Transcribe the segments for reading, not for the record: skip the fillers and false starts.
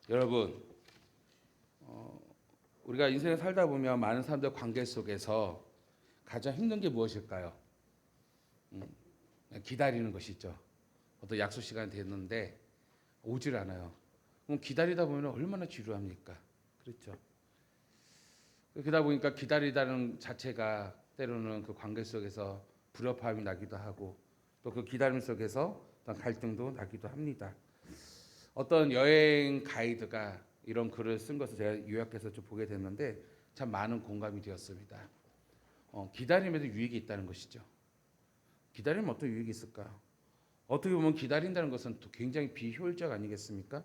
여러분, 우리가 인생을 살다 보면 많은 사람들 관계 속에서 가장 힘든 게 무엇일까요? 기다리는 것이죠. 어떤 약속 시간이 됐는데 오질 않아요. 그럼 기다리다 보면 얼마나 지루합니까? 그렇죠. 그러다 보니까 기다리다는 자체가 때로는 그 관계 속에서 불협화음이 나기도 하고 또 그 기다림 속에서 어떤 갈등도 나기도 합니다. 어떤 여행 가이드가 이런 글을 쓴 것을 제가 요약해서 좀 보게 됐는데 참 많은 공감이 되었습니다. 기다림에도 유익이 있다는 것이죠. 기다리면 어떤 유익이 있을까요? 어떻게 보면 기다린다는 것은 또 굉장히 비효율적 아니겠습니까?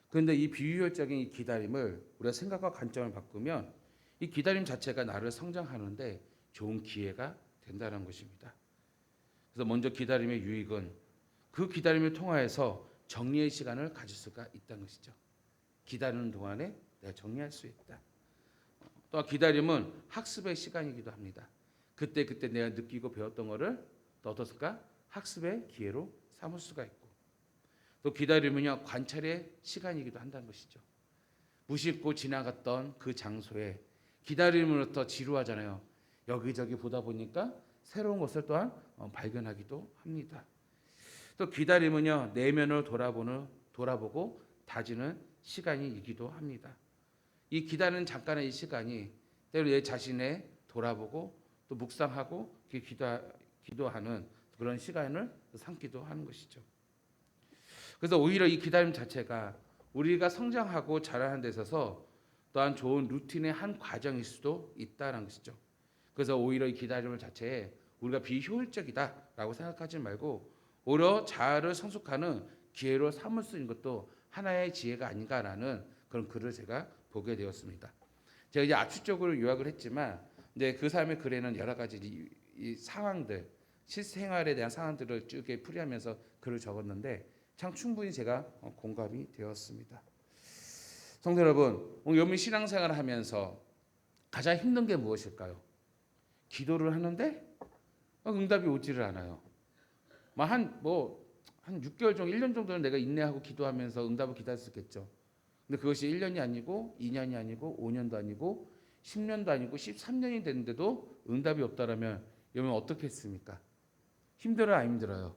그런데 이 비효율적인 이 기다림을 우리가 생각과 관점을 바꾸면 이 기다림 자체가 나를 성장하는데 좋은 기회가 된다는 것입니다. 그래서 먼저 기다림의 유익은 그 기다림을 통하여서 정리의 시간을 가질 수가 있다는 것이죠. 기다리는 동안에 내가 정리할 수 있다. 또 기다림은 학습의 시간이기도 합니다. 그때 내가 느끼고 배웠던 것을 또 어떻습니까? 학습의 기회로 삼을 수가 있고 또 기다림은요 관찰의 시간이기도 한다는 것이죠. 무심코 지나갔던 그 장소에 기다림으로부터 지루하잖아요. 여기저기 보다 보니까 새로운 것을 또한 발견하기도 합니다. 또 기다림은요 내면을 돌아보고 다지는 시간이기도 합니다. 이 기다리는 잠깐의 이 시간이 때로 내 자신에 돌아보고 또 묵상하고 기도하는 그런 시간을 삼기도 하는 것이죠. 그래서 오히려 이 기다림 자체가 우리가 성장하고 자라는 데 있어서 또한 좋은 루틴의 한 과정일 수도 있다는 것이죠. 그래서 오히려 이 기다림을 자체에 우리가 비효율적이다라고 생각하지 말고 오히려 자아를 성숙하는 기회로 삼을 수 있는 것도 하나의 지혜가 아닌가라는 그런 글을 제가 보게 되었습니다. 제가 이제 압축적으로 요약을 했지만 이제 그 사람의 글에는 여러 가지 이 상황들, 실생활에 대한 상황들을 쭉 풀이하면서 글을 적었는데 참 충분히 제가 공감이 되었습니다. 성도 여러분, 여러분이 신앙생활을 하면서 가장 힘든 게 무엇일까요? 기도를 하는데 응답이 오지를 않아요. 한 6개월 정도, 1년 정도는 내가 인내하고 기도하면서 응답을 기다릴 수 있겠죠. 근데 그것이 1년이 아니고 2년이 아니고 5년도 아니고 10년도 아니고 13년이 됐는데도 응답이 없다라면 여러분 어떻게 했습니까? 힘들어요, 안 힘들어요?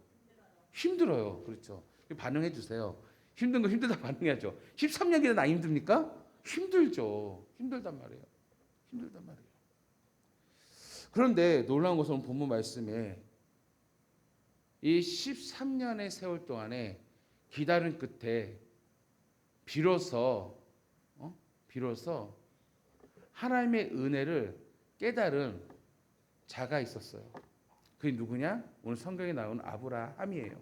힘들어요. 그렇죠. 반응해 주세요. 힘든 거 힘들다 반응해야죠. 13년 기도 안 힘듭니까? 힘들죠. 힘들단 말이에요. 힘들단 말이에요. 그런데 놀라운 것은 본문 말씀에 이 13년의 세월 동안에 기다린 끝에 비로소 하나님의 은혜를 깨달은 자가 있었어요. 그게 누구냐? 오늘 성경에 나오는 아브라함이에요.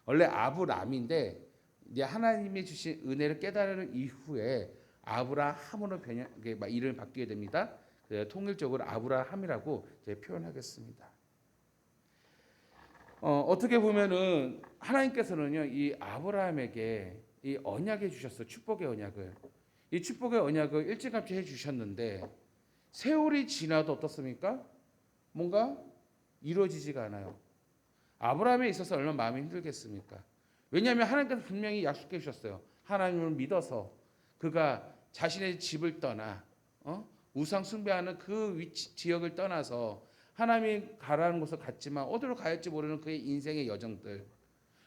원래 아브람인데 이제 하나님이 주신 은혜를 깨달은 이후에 아브라함으로 이름이 바뀌게 됩니다. 통일적으로 아브라함이라고 제가 표현하겠습니다. 어떻게 보면은 하나님께서는요 이 아브라함에게 이 언약해 주셨어요. 축복의 언약을. 이 축복의 언약을 일찌감치 해 주셨는데 세월이 지나도 어떻습니까? 뭔가 이루어지지가 않아요. 아브라함에 있어서 얼마나 마음이 힘들겠습니까? 왜냐하면 하나님께서 분명히 약속해 주셨어요. 하나님을 믿어서 그가 자신의 집을 떠나 우상 숭배하는 그 지역을 떠나서 하나님이 가라는 곳을 갔지만 어디로 가야 할지 모르는 그의 인생의 여정들.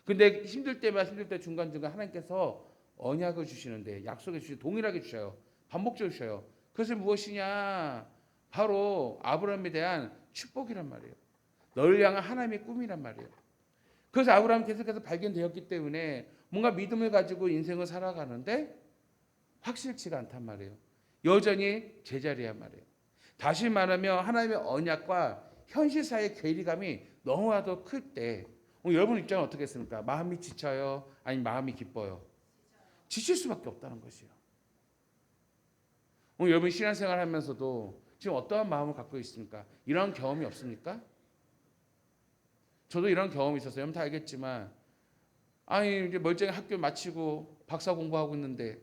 근데 힘들 때 중간중간 하나님께서 언약을 주시는데 약속해 주시 동일하게 주셔요. 반복적으로 주셔요. 그것이 무엇이냐? 바로 아브라함에 대한 축복이란 말이에요. 너를 향한 하나님의 꿈이란 말이에요. 그래서 아브라함 계속해서 발견되었기 때문에 뭔가 믿음을 가지고 인생을 살아가는데 확실치가 않단 말이에요. 여전히 제자리란 말이에요. 다시 말하면 하나님의 언약과 현실 사이의 괴리감이 너무나도 클 때 여러분 입장은 어떻겠습니까? 마음이 지쳐요? 아니면 마음이 기뻐요? 지칠 수밖에 없다는 것이에요. 여러분 신앙생활 하면서도 지금 어떠한 마음을 갖고 있습니까? 이런 경험이 없습니까? 저도 이런 경험이 있었어요. 여러분 다 알겠지만 이제 멀쩡히 학교 마치고 박사 공부하고 있는데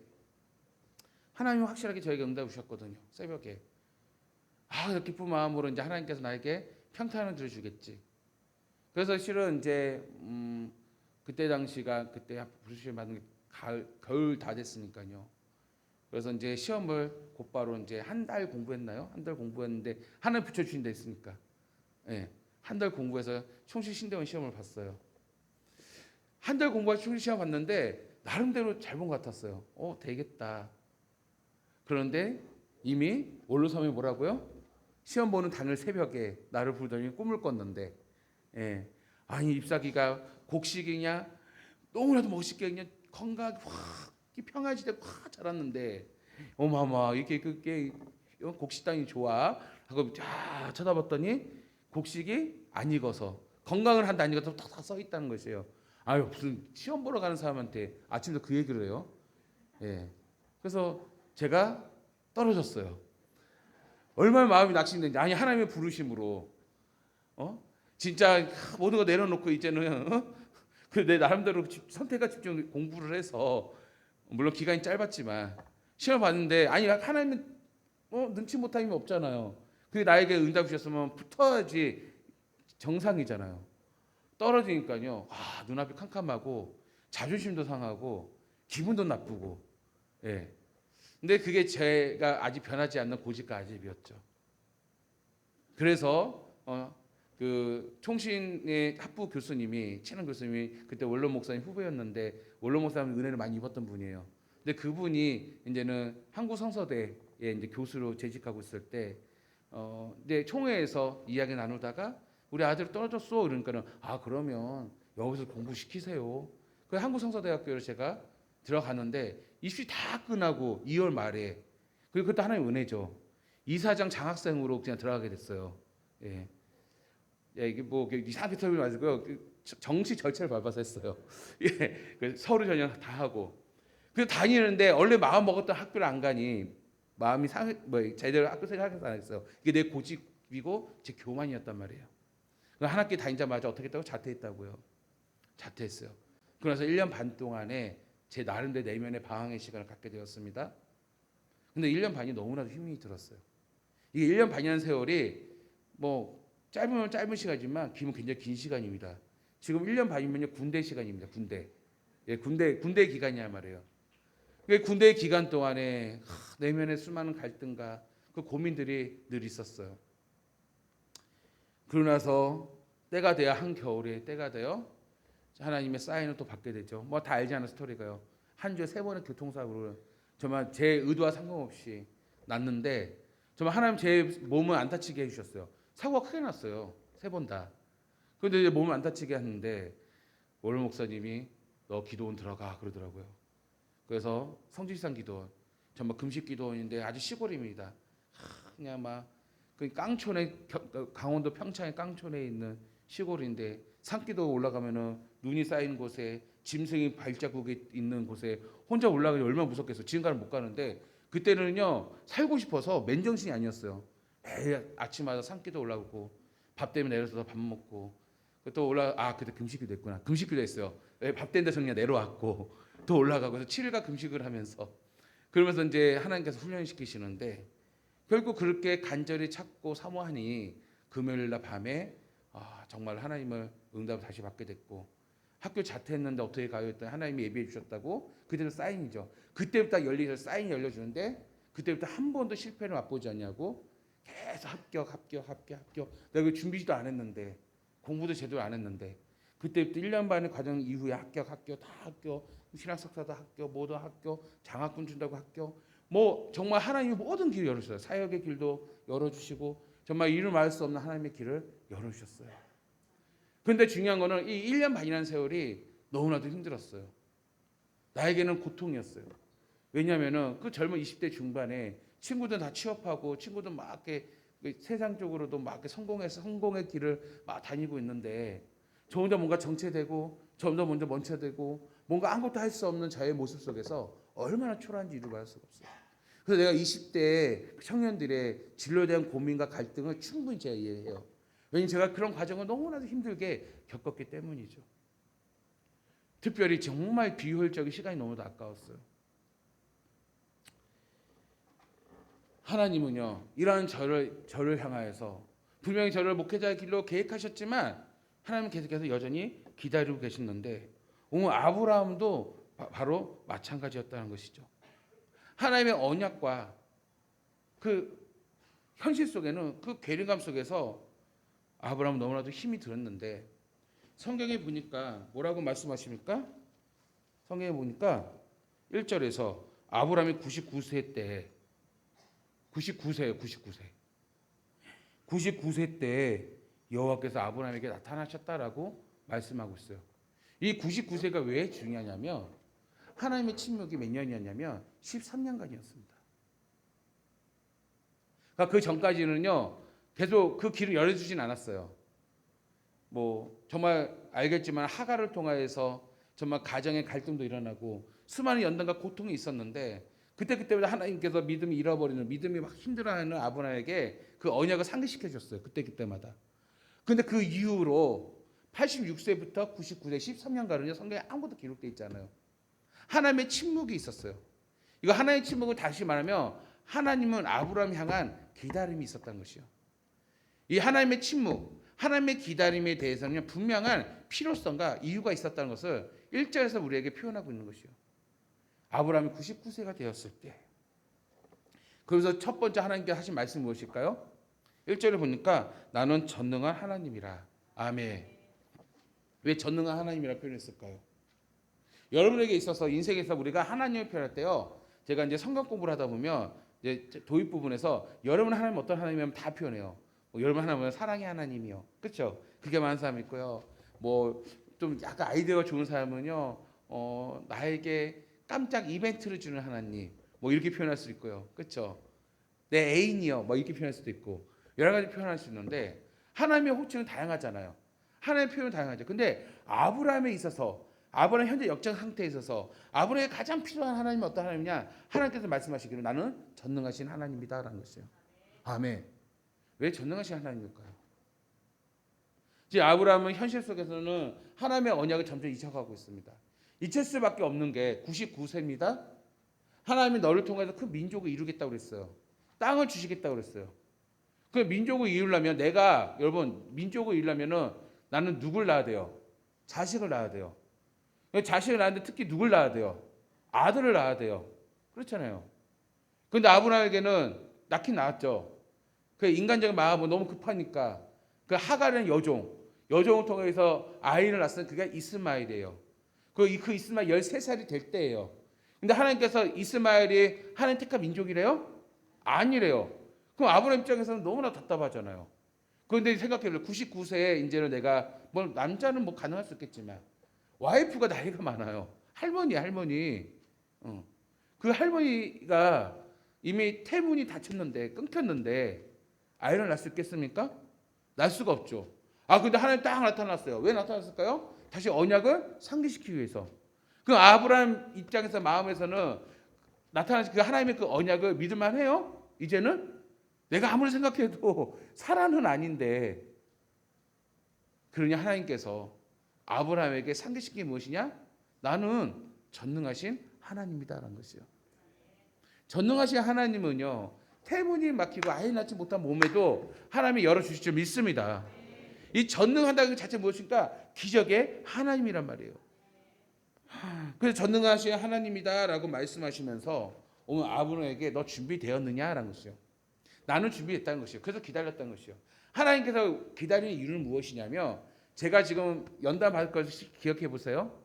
하나님이 확실하게 저에게 응답을 주셨거든요. 새벽에. 기쁜 마음으로 이제 하나님께서 나에게 평탄을 들어주겠지. 그래서 실은 이제 그때 당시가 그때 부르심을 받은 겨울 다 됐으니까요. 그래서 이제 시험을 곧바로 이제 한 달 공부했나요? 한 달 공부했는데 하나 붙여주신다 했으니까, 예, 한 달 공부해서 총시 신대원 시험을 봤어요. 한 달 공부해서 총시 시험 봤는데 나름대로 잘 본 것 같았어요. 되겠다. 그런데 이미 원로섬이 뭐라고요? 시험 보는 당일 새벽에 나를 부르더니 꿈을 꿨는데, 예, 아니 잎사귀가 곡식이냐 너무나도 멋있게 그냥 건강하게 확 평화지대 확 자랐는데 어마어마 이렇게 그게 곡식 땅이 좋아 하고 쫙 쳐다봤더니 곡식이 안 익어서 건강을 한다 안 익어서 탁탁 써 있다는 것이에요. 아유 무슨 시험 보러 가는 사람한테 아침부터 그 얘기를 해요. 예. 그래서 제가 떨어졌어요. 얼마나 마음이 낙심된지. 아니 하나님의 부르심으로 진짜 모든 거 내려놓고 이제는 그 내 나름대로 선택과 집중 공부를 해서 물론 기간이 짧았지만 시험 봤는데 아니 하나님은 눈치 못 타임이 없잖아요. 그게 나에게 응답 주셨으면 붙어야지 정상이잖아요. 떨어지니까요. 눈앞이 캄캄하고 자존심도 상하고 기분도 나쁘고. 예. 근데 그게 제가 아직 변하지 않는 고집과 아집이었죠. 그래서 그 총신의 학부 교수님이 친한 교수님이 그때 원로 목사님 후배였는데 원로 목사님 은혜를 많이 입었던 분이에요. 근데 그분이 이제는 한국 성서대에 이제 교수로 재직하고 있을 때 이제 총회에서 이야기 나누다가 우리 아들 떨어졌어 그러니까는 그러면 여기서 공부 시키세요. 그래서 한국 성서대학교를 제가 들어갔는데 입시 다 끝나고 2월 말에 그리고 그것도 하나의 은혜죠. 이사장 장학생으로 그냥 들어가게 됐어요. 예. 이게 뭐 이상하게 털지 마시고요. 정시 절차를 밟아서 했어요. 예, 서류 전형 다 하고. 그래서 다니는데 원래 마음 먹었던 학교를 안 가니 마음이 제대로 학교 생각해서 안 했어요. 이게 내 고집이고 제 교만이었단 말이에요. 한 학기 다니자마자 어떻게 했다고 자퇴했다고요. 자퇴했어요. 그래서 1년 반 동안에 제 나름대로 내면의 방황의 시간을 갖게 되었습니다. 근데 1년 반이 너무나도 힘이 들었어요. 이게 1년 반이라는 세월이 뭐 짧으면 짧은 시간이지만 길면 굉장히 긴 시간입니다. 지금 1년 반이면요 군대 시간입니다. 군대. 예, 군대 기간이야 말이에요. 군대 기간 동안에 내면의 수많은 갈등과 그 고민들이 늘 있었어요. 그러고 나서 때가 돼야 한겨울에 때가 돼요. 하나님의 사인을 또 받게 되죠. 뭐 다 알지 않은 스토리가요. 한 주에 3번의 교통사고를 정말 제 의도와 상관없이 났는데 정말 하나님 제 몸을 안 다치게 해주셨어요. 사고가 크게 났어요. 3번 다. 그런데 이제 몸을 안 다치게 했는데 원로 목사님이 너 기도원 들어가 그러더라고요. 그래서 성지산 기도원 정말 금식 기도원인데 아주 시골입니다. 그냥 막 그 깡촌에 강원도 평창의 깡촌에 있는 시골인데 산기도 올라가면은 눈이 쌓인 곳에 짐승이 발자국이 있는 곳에 혼자 올라가기 얼마나 무섭겠어요. 지금까지 못 가는데 그때는요 살고 싶어서 맨정신이 아니었어요. 매일 아침마다 산기도 올라오고 밥 때문에 내려서 밥 먹고 또 그때 금식기도 했구나. 금식기도 했어요. 밥 때문에 그냥 내려왔고 또 올라가고 그래서 7일간 금식을 하면서 그러면서 이제 하나님께서 훈련시키시는데 결국 그렇게 간절히 찾고 사모하니 금요일날 밤에 정말 하나님을 응답을 다시 받게 됐고 학교 자퇴했는데 어떻게 가요 했더니 하나님이 예비해 주셨다고 그때는 사인이죠. 그때부터 사인이 열려주는데 그때부터 한 번도 실패를 맛보지 않냐고 계속 합격. 내가 준비도 안 했는데 공부도 제대로 안 했는데 그때부터 1년 반의 과정 이후에 합격, 신학석사도 합격, 모두 합격, 장학금 준다고 합격. 뭐 정말 하나님이 모든 길을 열어주셨어요. 사역의 길도 열어주시고 정말 이루 말할 수 없는 하나님의 길을 열어주셨어요. 그런데 중요한 거는 이 1년 반이라는 세월이 너무나도 힘들었어요. 나에게는 고통이었어요. 왜냐하면은 그 젊은 20대 중반에 친구들 다 취업하고 친구들 막 이렇게 세상적으로도 막 이렇게 성공의 길을 막 다니고 있는데 저 혼자 뭔가 정체되고 저 혼자 먼저 멈춰되고 뭔가 아무것도 할 수 없는 저의 모습 속에서 얼마나 초라한지 이루 말할 수가 없어요. 그래서 내가 20대 청년들의 진로에 대한 고민과 갈등을 충분히 제가 이해해요. 왜냐하면 제가 그런 과정을 너무나도 힘들게 겪었기 때문이죠. 특별히 정말 비효율적인 시간이 너무도 아까웠어요. 하나님은요 이러한 저를 향하여서 분명히 저를 목회자의 길로 계획하셨지만 하나님은 계속해서 여전히 기다리고 계시는데 오늘 아브라함도 바로 마찬가지였다는 것이죠. 하나님의 언약과 그 현실 속에는 그 괴리감 속에서 아브라함은 너무나도 힘이 들었는데 성경에 보니까 뭐라고 말씀하십니까? 성경에 보니까 1절에서 아브라함이 99세 때 99세예요. 99세. 99세 때 여호와께서 아브라함에게 나타나셨다라고 말씀하고 있어요. 이 99세가 왜 중요하냐면 하나님의 침묵이 몇 년이었냐면 13년간이었습니다. 그러니까 그 전까지는요 계속 그 길을 열어주진 않았어요. 뭐 정말 알겠지만 하갈을 통하여서 정말 가정의 갈등도 일어나고 수많은 연단과 고통이 있었는데 그때마다 하나님께서 믿음이 잃어버리는 믿음이 막 힘들어하는 아브라함에게 그 언약을 상기시켜 줬어요. 그때마다. 근데 그 이후로 86세부터 99세 13년간은요 성경에 아무것도 기록되어 있지 않아요. 하나님의 침묵이 있었어요. 이거 하나님의 침묵을 다시 말하면 하나님은 아브라함 향한 기다림이 있었다는 것이요. 이 하나님의 침묵, 하나님의 기다림에 대해서는 분명한 필요성과 이유가 있었다는 것을 1절에서 우리에게 표현하고 있는 것이요. 아브라함이 99세가 되었을 때 그래서 첫 번째 하나님께 하신 말씀이 무엇일까요? 1절에 보니까 나는 전능한 하나님이라. 아멘. 왜 전능한 하나님이라 표현했을까요? 여러분에게 있어서 인생에서 우리가 하나님을 표현할 때요. 제가 이제 성경 공부를 하다 보면 이제 도입 부분에서 여러분 하나님 어떤 하나님이면 다 표현해요. 뭐 여러분 하나님은 사랑의 하나님이요. 그렇죠? 그게 많은 사람 있고요. 뭐 좀 약간 아이디어가 좋은 사람은요. 나에게 깜짝 이벤트를 주는 하나님. 뭐 이렇게 표현할 수 있고요. 그렇죠? 내 애인이요. 뭐 이렇게 표현할 수도 있고 여러 가지 표현할 수 있는데 하나님의 호칭은 다양하잖아요. 하나님의 표현은 다양하죠. 근데 아브라함에 있어서 아브라함 현재 역적 상태에 있어서 아브라함에 가장 필요한 하나님은 어떤 하나님이냐? 하나님께서 말씀하시기를 나는 전능하신 하나님이다라는 것이에요. 아멘. 왜 전능하신 하나님일까요? 이제 아브라함은 현실 속에서는 하나님의 언약을 점점 잊혀가고 있습니다. 잊힐 수밖에 없는 게 99세입니다. 하나님이 너를 통해서 큰 민족을 이루겠다고 그랬어요. 땅을 주시겠다고 그랬어요. 그 민족을 이루려면 여러분 민족을 이루려면은 나는 누굴 낳아야 돼요? 자식을 낳아야 돼요. 자식을 낳았는데 특히 누굴 낳아야 돼요? 아들을 낳아야 돼요. 그렇잖아요. 그런데 아브라함에게는 낳긴 낳았죠. 그 인간적인 마음은 너무 급하니까 그 하갈은 여종을 통해서 아이를 낳았으면 그게 이스마엘이에요. 그 이스마엘 13살이 될 때예요. 근데 하나님께서 이스마엘이 하나님 택한 민족이래요? 아니래요. 그럼 아브라함 입장에서는 너무나 답답하잖아요. 그런데 생각해보세요. 99세에 이제는 내가 뭐 남자는 뭐 가능할 수 있겠지만 와이프가 나이가 많아요. 할머니. 그 할머니가 이미 태문이 닫혔는데 끊겼는데 아이를 낳을 수 있겠습니까? 낳을 수가 없죠. 근데 하나님 딱 나타났어요. 왜 나타났을까요? 다시 언약을 상기시키기 위해서. 그 아브라함 입장에서 마음에서는 나타나신 그 하나님의 그 언약을 믿을만 해요? 이제는 내가 아무리 생각해도 사라는 아닌데 그러니 하나님께서 아브라함에게 상기시킨 게 무엇이냐? 나는 전능하신 하나님이다라는 것이요. 전능하신 하나님은요. 태문이 막히고 아이 낳지 못한 몸에도 하나님이 열어주실 줄 믿습니다. 이 전능하다는 것 자체가 무엇입니까? 기적의 하나님이란 말이에요. 그래서 전능하신 하나님이다라고 말씀하시면서 오늘 아브라함에게 너 준비되었느냐라는 것이요. 나는 준비됐다는 것이요. 그래서 기다렸다는 것이요. 하나님께서 기다리는 이유는 무엇이냐면 제가 지금 연단 받을 것을 기억해 보세요.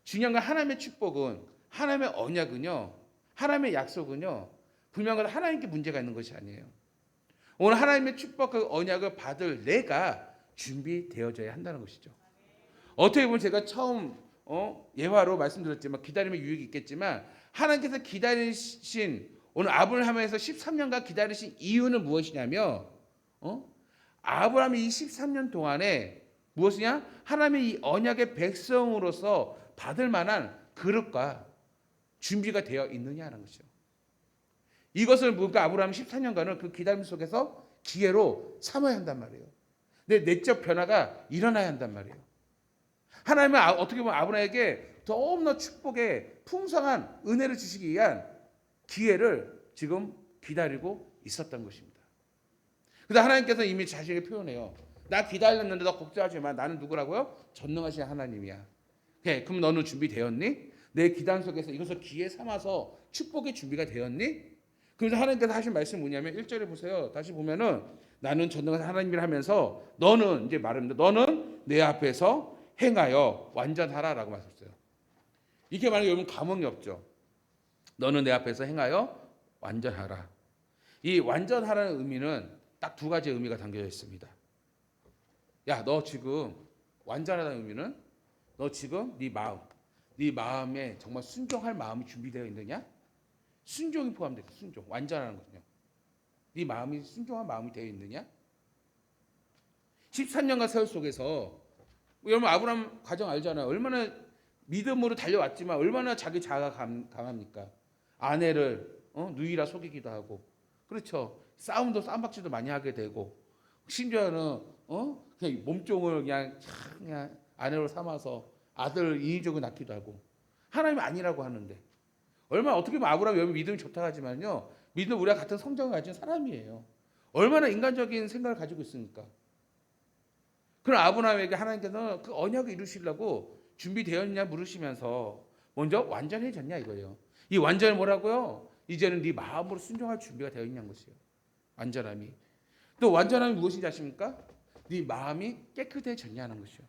중요한 건 하나님의 축복은 하나님의 언약은요. 하나님의 약속은요. 분명한 하나님께 문제가 있는 것이 아니에요. 오늘 하나님의 축복 그 언약을 받을 내가 준비되어져야 한다는 것이죠. 어떻게 보면 제가 처음 예화로 말씀드렸지만 기다림의 유익이 있겠지만 하나님께서 기다리신 오늘 아브라함에서 13년간 기다리신 이유는 무엇이냐면 아브라함이 이 13년 동안에 무엇이냐? 하나님의 이 언약의 백성으로서 받을 만한 그릇과 준비가 되어 있느냐는 것이죠. 이것을 뭔가 아브라함 14년간은 그 기다림 속에서 기회로 삼아야 한단 말이에요. 내 내적 변화가 일어나야 한단 말이에요. 하나님은 어떻게 보면 아브라함에게 너무나 축복의 풍성한 은혜를 주시기 위한 기회를 지금 기다리고 있었던 것입니다. 그래서 하나님께서 이미 자신을 표현해요. 나 기다렸는데 너 걱정하지 마. 나는 누구라고요? 전능하신 하나님이야. 그럼 너는 준비되었니? 내 기단 속에서 이것을 기회 삼아서 축복의 준비가 되었니? 그래서 하나님께서 하신 말씀이 뭐냐면 1절에 보세요. 다시 보면은 나는 전능한 하나님이라 하면서 너는 이제 말합니다. 너는 내 앞에서 행하여 완전하라라고 말했어요. 이렇게 말하면 여러분 감흥이 없죠. 너는 내 앞에서 행하여 완전하라. 이 완전하라는 의미는 딱 두 가지 의미가 담겨져 있습니다. 야, 너 지금 완전하다는 의미는 너 지금 네 마음에 정말 순종할 마음이 준비되어 있느냐? 순종이 포함되어 있어. 순종. 완전하는 거죠. 네 마음이 순종한 마음이 되어 있느냐? 13년간 세월 속에서 여러분 아브라함 가정 알잖아요. 얼마나 믿음으로 달려왔지만 얼마나 자기 자아가 강합니까? 아내를 누이라 속이기도 하고, 그렇죠. 싸움도 쌈박질도 많이 하게 되고, 심지어는 그냥 몸종을 그냥 아내로 삼아서 아들 인위적으로 낳기도 하고, 하나님이 아니라고 하는데 얼마나 어떻게 보면 아브라함이 여러분 믿음이 좋다 하지만요, 믿음 우리가 같은 성정을 가진 사람이에요. 얼마나 인간적인 생각을 가지고 있습니까? 그럼 아브라함에게 하나님께서는 그 언약을 이루시려고 준비되었냐 물으시면서 먼저 완전해졌냐 이거예요. 이 완전이 뭐라고요? 이제는 네 마음으로 순종할 준비가 되어 있냐는 것이에요. 완전함이. 또 완전함이 무엇인지 아십니까? 네 마음이 깨끗해졌냐는 것이요.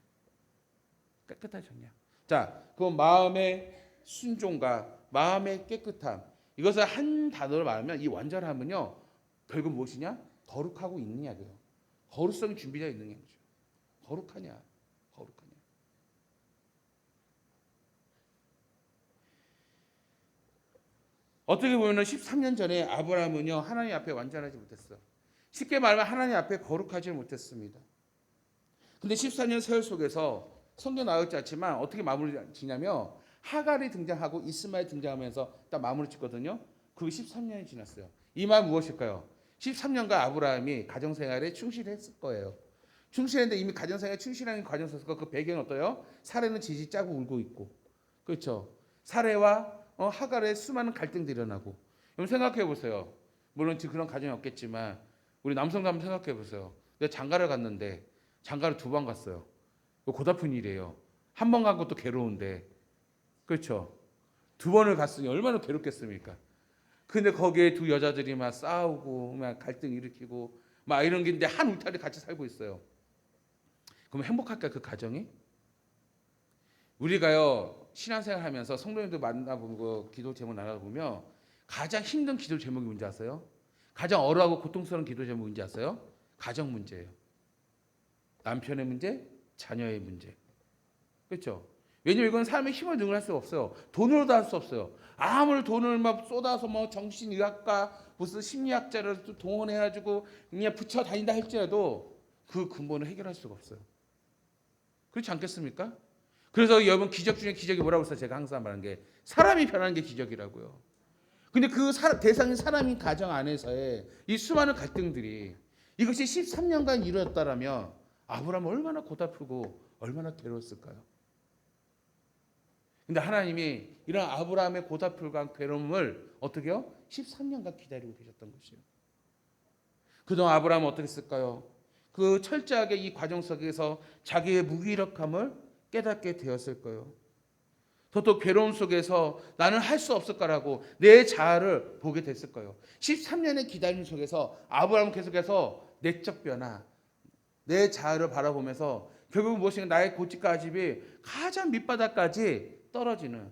깨끗해졌냐. 자, 그 마음의 순종과 마음의 깨끗함, 이것을 한 단어로 말하면 이 완전함은요, 결국 무엇이냐? 거룩하고 있느냐고요. 거룩성이 준비되어 있느냐 거죠. 거룩하냐. 어떻게 보면 13년 전에 아브라함은요, 하나님 앞에 완전하지 못했어. 쉽게 말하면 하나님 앞에 거룩하지 못했습니다. 근데 14년 세월 속에서 성경 나오지 않지만 어떻게 마무리 짓냐면 하갈이 등장하고 이스마엘 등장하면서 딱 마무리 짓거든요. 그게 13년이 지났어요. 이 말 무엇일까요? 13년간 아브라함이 가정생활에 충실했을 거예요. 충실했는데 이미 가정생활에 충실하는 과정 속에서 그 배경은 어때요? 사례는 지지 짜고 울고 있고, 그렇죠. 사례와 하갈의 수많은 갈등들이 일어나고. 여러분 생각해 보세요. 물론 지금 그런 가정이 없겠지만 우리 남성도 한번 생각해 보세요. 내가 장가를 갔는데 장가를 2번 갔어요. 고달픈 일이에요. 한 번 간 것도 괴로운데, 그렇죠. 2번을 갔으니 얼마나 괴롭겠습니까? 근데 거기에 두 여자들이 막 싸우고 막 갈등 일으키고 막 이런 게 있는데 한 울타리 같이 살고 있어요. 그럼 행복할까요, 그 가정이? 우리가요 신앙생활 하면서 성도님들 만나보고 기도 제목 나눠보면 가장 힘든 기도 제목이 뭔지 아세요? 가장 어려하고 고통스러운 기도 제목이 뭔지 아세요? 가정 문제예요. 남편의 문제, 자녀의 문제. 그렇죠? 왜냐면 이건 삶의 힘을 능을할 수가 없어요. 돈으로도 할 수 없어요. 아무리 돈을 막 쏟아서 뭐 정신의학과 무슨 심리학자를 또 동원해가지고 그냥 붙여 다닌다 할지라도 그 근본을 해결할 수가 없어요. 그렇지 않겠습니까? 그래서 여러분 기적 중에 기적이 뭐라고 해서 제가 항상 말하는 게 사람이 변하는 게 기적이라고요. 근데 그 대상인 사람인 가정 안에서의 이 수많은 갈등들이 이것이 13년간 이루어졌다라면 아브라함은 얼마나 고달프고 얼마나 괴로웠을까요? 근데 하나님이 이런 아브라함의 고달픔과 괴로움을 어떻게 해요? 13년간 기다리고 계셨던 것이에요. 그동안 아브라함은 어떻게 했을까요? 그 철저하게 이 과정 속에서 자기의 무기력함을 깨닫게 되었을 거예요. 또 괴로움 속에서 나는 할 수 없을 거라고 내 자아를 보게 됐을 거예요. 13년의 기다림 속에서 아브라함은 계속해서 내적 변화, 내 자아를 바라보면서 결국 무엇인가 나의 고집가집이 가장 밑바닥까지 떨어지는,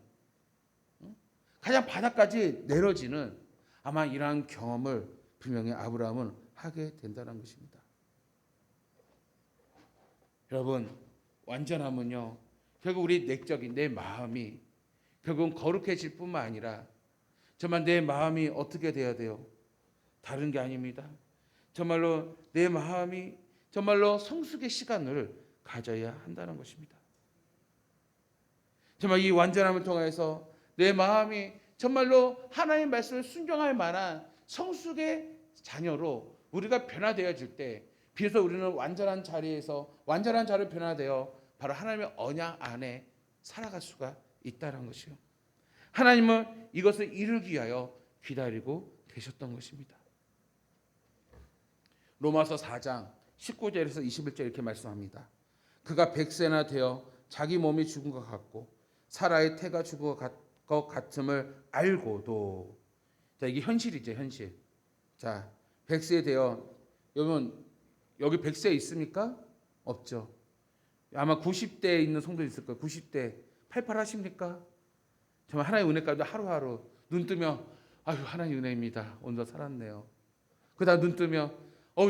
가장 바닥까지 내려지는 아마 이러한 경험을 분명히 아브라함은 하게 된다는 것입니다. 여러분, 완전함은요 결국 우리 내적인 내 마음이 결국은 거룩해질 뿐만 아니라 정말 내 마음이 어떻게 돼야 돼요? 다른 게 아닙니다. 정말로 내 마음이 정말로 성숙의 시간을 가져야 한다는 것입니다. 정말 이 완전함을 통해서 내 마음이 정말로 하나님의 말씀을 순종할 만한 성숙의 자녀로 우리가 변화되어질 때 비로소 우리는 완전한 자리에서 완전한 자를 변화되어 바로 하나님의 언약 안에 살아갈 수가 있다는 것이요. 하나님은 이것을 이루기 위하여 기다리고 계셨던 것입니다. 로마서 4장 19절에서 21절 이렇게 말씀합니다. 그가 100세나 되어 자기 몸이 죽은 것 같고 사라의 태가 죽을 것 같음을 알고도. 자, 이게 현실이죠, 현실. 자, 100세 되어, 여러분 여기 100세 있습니까? 없죠. 아마 90대에 있는 성도 있을 거예요. 90대 팔팔 하십니까? 정말 하나님의 은혜 가운데 하루하루 눈 뜨면 아유 하나님의 은혜입니다. 오늘 살았네요. 그다음 눈 뜨면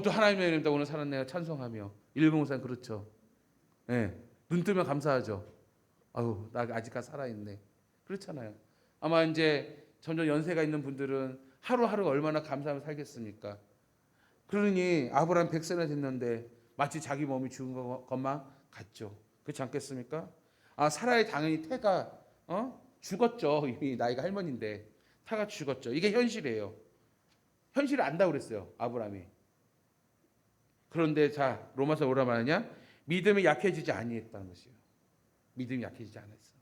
또 하나님의 은혜입니다. 오늘 살았네요. 찬송하며. 일봉산 그렇죠. 예. 눈 뜨면 감사하죠. 아유 나 아직까지 살아있네. 그렇잖아요. 아마 이제 점점 연세가 있는 분들은 하루하루가 얼마나 감사하며 살겠습니까? 그러니 아브라함 100세나 됐는데 마치 자기 몸이 죽은 것만 같죠. 그렇지 않겠습니까? 사라의 당연히 태가 죽었죠. 이미 나이가 할머니인데 태가 죽었죠. 이게 현실이에요. 현실을 안다고 그랬어요. 아브라함이. 그런데 자 로마서 뭐라 말하냐? 믿음이 약해지지 아니했다는 것이에요. 믿음이 약해지지 않았어.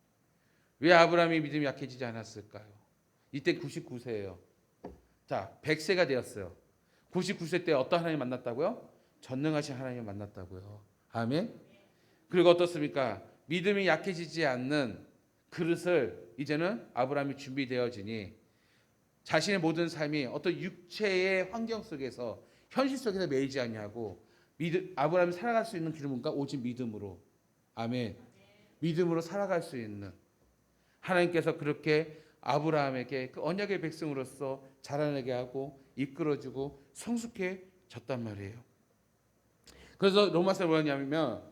왜 아브라함이 믿음이 약해지지 않았을까요? 이때 99세예요. 자 100세가 되었어요. 99세 때 어떤 하나님 만났다고요? 전능하신 하나님을 만났다고요. 아멘. 그리고 어떻습니까? 믿음이 약해지지 않는 그릇을 이제는 아브라함이 준비되어지니 자신의 모든 삶이 어떤 육체의 환경 속에서 현실 속에서 매이지 않냐고 아브라함이 살아갈 수 있는 길은 뭔가 오직 믿음으로. 아멘. 믿음으로 살아갈 수 있는 하나님께서 그렇게 아브라함에게 그 언약의 백성으로서 자라나게 하고 이끌어주고 성숙해졌단 말이에요. 그래서 로마서에 뭐냐면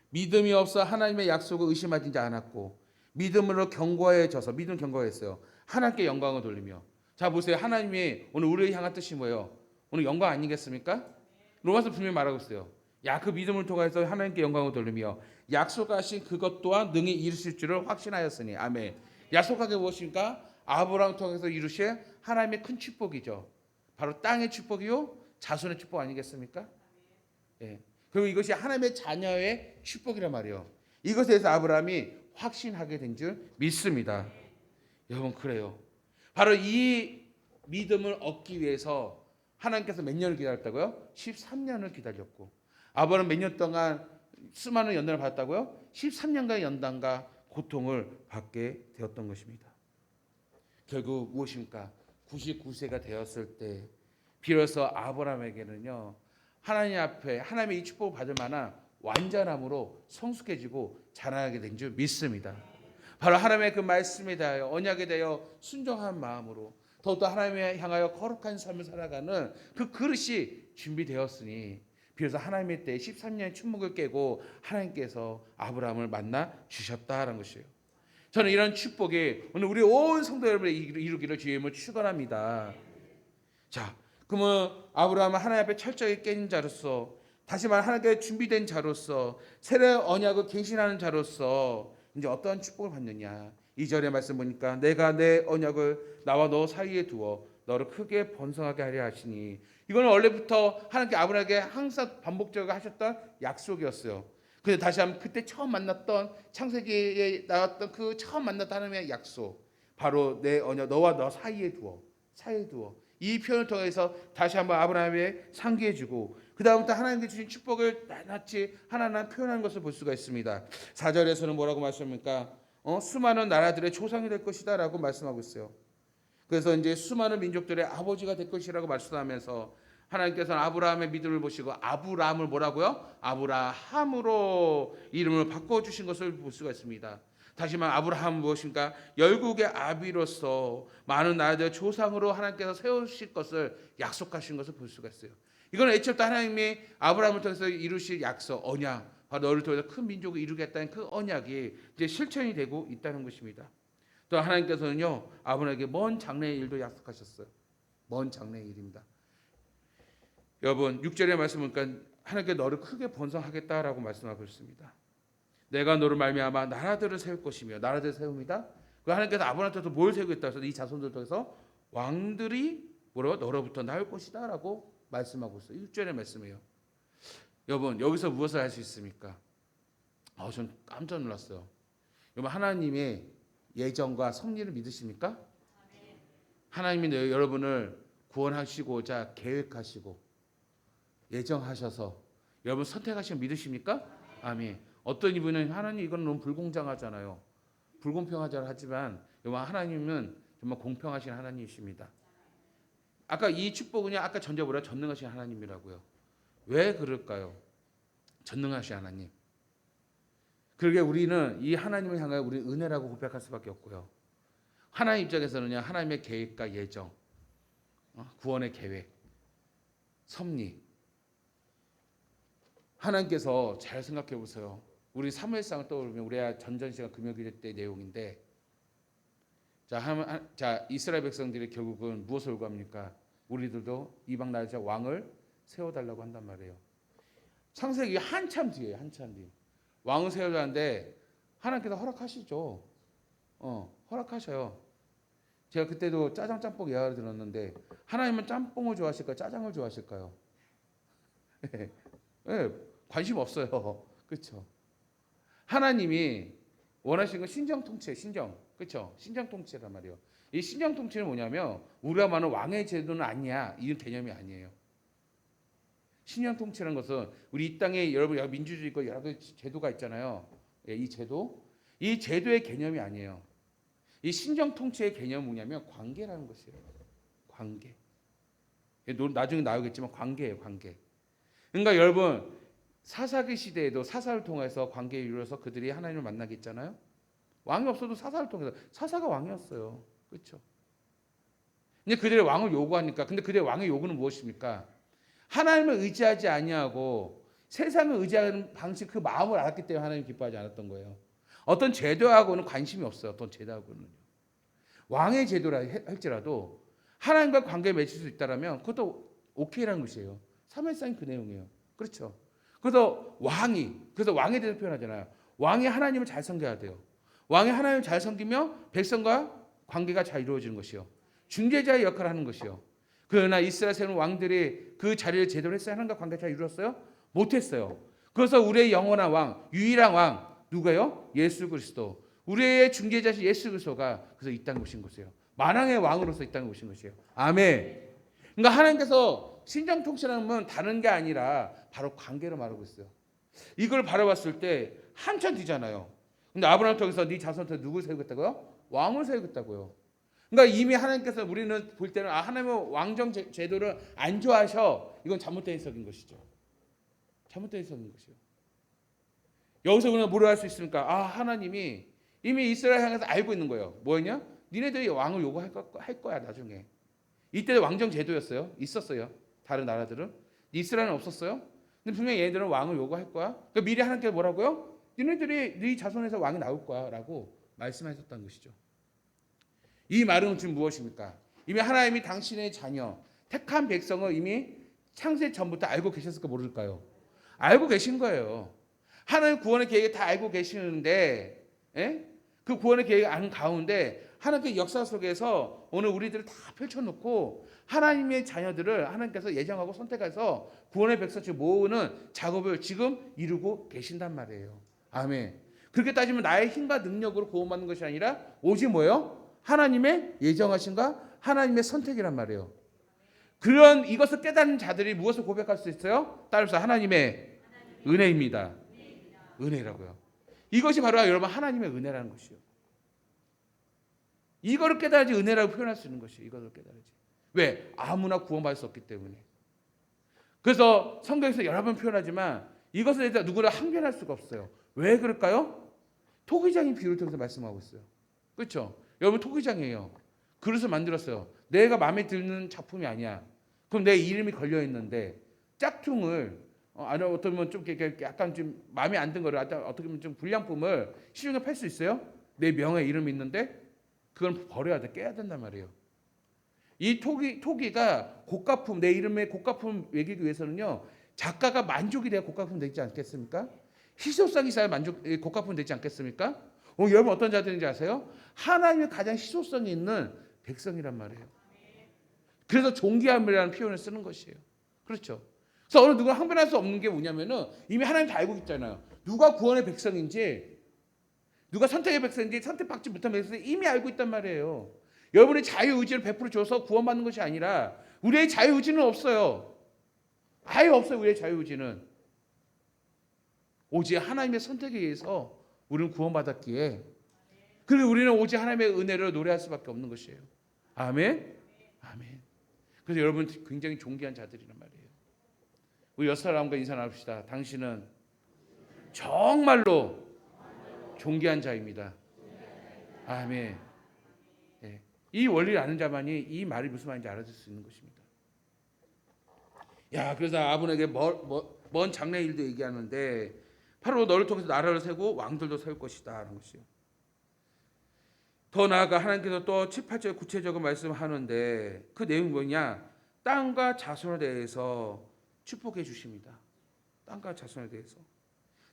믿음이 없어 하나님의 약속을 의심하지 않았고 믿음으로 견고해져서 믿음 견고했어요. 하나님께 영광을 돌리며. 자 보세요. 하나님이 오늘 우리를 향한 뜻이 뭐예요? 오늘 영광 아니겠습니까? 로마서 분명히 말하고 있어요. 그 믿음을 통해서 하나님께 영광을 돌리며 약속하신 그것 또한 능히 이루실 줄을 확신하였으니. 아멘. 약속한 게 무엇입니까? 아브라함을 통해서 이루실 하나님의 큰 축복이죠. 바로 땅의 축복이요 자손의 축복 아니겠습니까? 예. 그리고 이것이 하나님의 자녀의 축복이란 말이에요. 이것에 대해서 아브라함이 확신하게 된 줄 믿습니다. 여러분 그래요. 바로 이 믿음을 얻기 위해서 하나님께서 몇 년을 기다렸다고요? 13년을 기다렸고 아브라함은 몇 년 동안 수많은 연단을 받았다고요? 13년간의 연단과 고통을 받게 되었던 것입니다. 결국 무엇입니까? 99세가 되었을 때 비로소 아브라함에게는요 하나님 앞에 하나님의 이 축복을 받을 만한 완전함으로 성숙해지고 자라나게 된 줄 믿습니다. 바로 하나님의 그 말씀에 대하여 언약에 대하여 순종한 마음으로 더욱더 하나님을 향하여 거룩한 삶을 살아가는 그 그릇이 준비되었으니 비로소 하나님의 때 13년의 침묵을 깨고 하나님께서 아브라함을 만나 주셨다는 것이에요. 저는 이런 축복이 오늘 우리 온 성도 여러분의 이루기를 주님을 축원합니다. 자, 그러면 아브라함은 하나님 앞에 철저히 깨진 자로서 다시 말해 하나님께 준비된 자로서 새로운 언약을 계신하는 자로서 이제 어떠한 축복을 받느냐. 2절의 말씀 보니까 내가 내 언약을 나와 너 사이에 두어 너를 크게 번성하게 하려 하시니 이거는 원래부터 하나님께 아브라함에게 항상 반복적으로 하셨던 약속이었어요. 근데 다시 한번 그때 처음 만났던 창세기에 나왔던 그 처음 만났던 하나님의 약속 바로 내 언약 너와 너 사이에 두어 이 표현을 통해서 다시 한번 아브라함에 상기해주고 그 다음부터 하나님께 주신 축복을 낱낱이 하나하나 표현하는 것을 볼 수가 있습니다. 4절에서는 뭐라고 말씀합니까? 수많은 나라들의 조상이 될 것이다 라고 말씀하고 있어요. 그래서 이제 수많은 민족들의 아버지가 될 것이라고 말씀하면서 하나님께서는 아브라함의 믿음을 보시고 아브라함을 뭐라고요? 아브라함으로 이름을 바꿔주신 것을 볼 수가 있습니다. 다시 말하면 아브라함은 무엇인가? 열국의 아비로서 많은 나라들의 조상으로 하나님께서 세우실 것을 약속하신 것을 볼 수가 있어요. 이건 애초부터 하나님이 아브라함을 통해서 이루실 약속, 언약, 바로 너를 통해서 큰 민족을 이루겠다는 그 언약이 이제 실천이 되고 있다는 것입니다. 또 하나님께서는요 아브라함에게 먼 장래의 일도 약속하셨어요. 먼 장래의 일입니다. 여러분 6절의 말씀 보니까 하나님께 너를 크게 번성하겠다라고 말씀하고 있습니다. 내가 너를 말미암아 나라들을 세울 것이며 나라들을 세웁니다. 그 하나님께서 아브라함한테도 뭘 세우겠다 해서 이 자손들 통해서 왕들이 뭐라고 너로부터 나올 것이다라고 말씀하고 있어요. 6절의 말씀이에요. 여러분 여기서 무엇을 할 수 있습니까? 전 깜짝 놀랐어요. 여러분 하나님의 예정과 섭리를 믿으십니까? 하나님이 여러분을 구원하시고자 계획하시고 예정하셔서 여러분 선택하시면 믿으십니까? 아멘. 어떤 이분은 하나님 이건 너무 불공정하잖아요. 불공평하자 하지만 여러분 하나님은 정말 공평하신 하나님이십니다. 아까 이 축복은요, 아까 전제보다 전능하신 하나님이라고요. 왜 그럴까요? 전능하신 하나님. 그러게 우리는 이 하나님을 향하여 우리 은혜라고 고백할 수밖에 없고요. 하나님 입장에서는요, 하나님의 계획과 예정, 구원의 계획, 섭리. 하나님께서 잘 생각해 보세요. 우리 사무엘상을 떠오르면 우리야 전전시간 금요일 때 내용인데, 자 이스라엘 백성들이 결국은 무엇을 요구합니까? 우리들도 이방 나라에서 왕을 세워달라고 한단 말이에요. 창세기 한참 뒤에 왕을 세워달라는데 하나님께서 허락하시죠. 허락하셔요. 제가 그때도 짜장 짬뽕 예화를 들었는데 하나님은 짬뽕을 좋아하실까요? 짜장을 좋아하실까요? 네, 관심 없어요. 그렇죠? 하나님이 원하시는 건 신정 통치, 그렇죠? 신정 통치란 말이에요. 이 신정 통치는 뭐냐면 우리가 말하는 왕의 제도는 아니야, 이런 개념이 아니에요. 신정 통치라는 것은 우리 이 땅에 여러분 민주주의 있고 여러 가지 제도가 있잖아요. 이 제도의 개념이 아니에요. 이 신정 통치의 개념은 뭐냐면 관계라는 것이에요. 관계. 나중에 나오겠지만 관계예요, 관계. 그러니까 여러분 사사기 시대에도 사사를 통해서 관계를 이루어서 그들이 하나님을 만나게 했잖아요. 왕이 없어도 사사를 통해서 사사가 왕이었어요. 그렇죠? 근데 그들의 왕을 요구하니까 근데 그들의 왕의 요구는 무엇입니까? 하나님을 의지하지 아니하고 세상을 의지하는 방식 그 마음을 알았기 때문에 하나님 기뻐하지 않았던 거예요. 어떤 제도하고는 관심이 없어요. 어떤 제도하고는. 왕의 제도라 할지라도 하나님과 관계에 맺힐 수 있다라면 그것도 오케이라는 것이에요. 사무엘상이 그 내용이에요. 그렇죠? 그래서 왕에 대해서 표현하잖아요. 왕이 하나님을 잘 섬겨야 돼요. 왕이 하나님을 잘 섬기며 백성과 관계가 잘 이루어지는 것이요. 중재자의 역할을 하는 것이요. 그러나 이스라엘 세운 왕들이 그 자리를 제대로 했어요? 하나님과 관계가 잘 이루었어요? 못했어요. 그래서 우리의 영원한 왕, 유일한 왕 누가요? 예수 그리스도. 우리의 중재자신 예수 그리스도가 그래서 이 땅에 오신 것이에요. 만왕의 왕으로서 이 땅에 오신 것이에요. 아멘. 그러니까 하나님께서 신정 통치라는 건 다른 게 아니라 바로 관계를 말하고 있어요. 이걸 바라봤을 때 한참 뒤잖아요. 근데 아브라함을 통해서 네 자손한테 누굴 세우겠다고요? 왕을 세우겠다고요. 그러니까 이미 하나님께서 우리는 볼 때는 하나님은 왕정 제도를 안 좋아하셔. 이건 잘못된 해석인 것이죠. 잘못된 해석인 것이요. 여기서 우리가 뭐를 할 수 있습니까? 하나님이 이미 이스라엘 향해서 알고 있는 거예요. 뭐였냐? 니네들이 왕을 요구할 거야 나중에. 이때 왕정 제도였어요. 있었어요. 다른 나라들은. 이스라엘은 없었어요. 근데 분명히 얘네들은 왕을 요구할 거야. 그러니까 미리 하나님께서 뭐라고요? 니네들이 네 자손에서 왕이 나올 거야 라고 말씀하셨다는 것이죠. 이 말은 지금 무엇입니까? 이미 하나님이 당신의 자녀, 택한 백성을 이미 창세 전부터 알고 계셨을까 모를까요? 알고 계신 거예요. 하나님 구원의 계획을 다 알고 계시는데 그 구원의 계획을 아는 가운데 하나님의 역사 속에서 오늘 우리들을 다 펼쳐놓고 하나님의 자녀들을 하나님께서 예정하고 선택해서 구원의 백성을 모으는 작업을 지금 이루고 계신단 말이에요. 아멘. 그렇게 따지면 나의 힘과 능력으로 구원받는 것이 아니라 오직 뭐예요? 하나님의 예정하신가 하나님의 선택이란 말이에요. 그런 이것을 깨닫는 자들이 무엇을 고백할 수 있어요? 따라서 하나님의 은혜입니다. 은혜라고요. 이것이 바로 여러분 하나님의 은혜라는 것이요. 이거를 깨달아야지 은혜라고 표현할 수 있는 것이에요. 이것을 깨달아야지. 왜? 아무나 구원받을 수 없기 때문에. 그래서 성경에서 여러 번 표현하지만 이것에 대해서 누구나 항변할 수가 없어요. 왜 그럴까요? 토기장이 비유를 통해서 말씀하고 있어요. 그렇죠? 여러분 토기장이에요. 그릇을 만들었어요. 내가 마음에 드는 작품이 아니야. 그럼 내 이름이 걸려 있는데 짝퉁을 아니 어떻게 보면 좀 약간 좀 마음에 안 든 거를 어떻게 보면 좀 불량품을 시중에 팔 수 있어요? 내 명예 이름이 있는데 그건 버려야 돼. 깨야 된단 말이에요. 이 토기가 고가품, 내 이름의 고가품 매기기 위해서는요. 작가가 만족이 돼야 고가품 되지 않겠습니까? 희소성이 있어야 고가품 되지 않겠습니까? 여러분 어떤 자들인지 아세요? 하나님의 가장 희소성이 있는 백성이란 말이에요. 그래서 존귀함이라는 표현을 쓰는 것이에요. 그렇죠? 그래서 어느 누가 항변할 수 없는 게 뭐냐면은 이미 하나님 다 알고 있잖아요. 누가 구원의 백성인지, 누가 선택의 백성인지 선택받지 못한 백성인지 이미 알고 있단 말이에요. 여러분의 자유의지를 100% 줘서 구원받는 것이 아니라 우리의 자유의지는 없어요. 아예 없어요. 우리의 자유의지는. 오직 하나님의 선택에 의해서 우리는 구원받았기에 그리고 우리는 오직 하나님의 은혜를 노래할 수밖에 없는 것이에요. 아멘. 아멘. 그래서 여러분 굉장히 존귀한 자들이란 말이에요. 우리 여섯 사람과 인사 나눕시다. 당신은 정말로 존귀한 자입니다. 아멘. 네. 이 원리를 아는 자만이 이 말이 무슨 말인지 알아들 수 있는 것입니다. 야, 그래서 아브람에게 먼 장래 일도 얘기하는데 바로 너를 통해서 나라를 세고 왕들도 세울 것이다 하는 것이요. 더 나아가 하나님께서 또 7, 8절 구체적으로 말씀하는데 그 내용이 뭐냐? 땅과 자손에 대해서 축복해 주십니다. 땅과 자손에 대해서.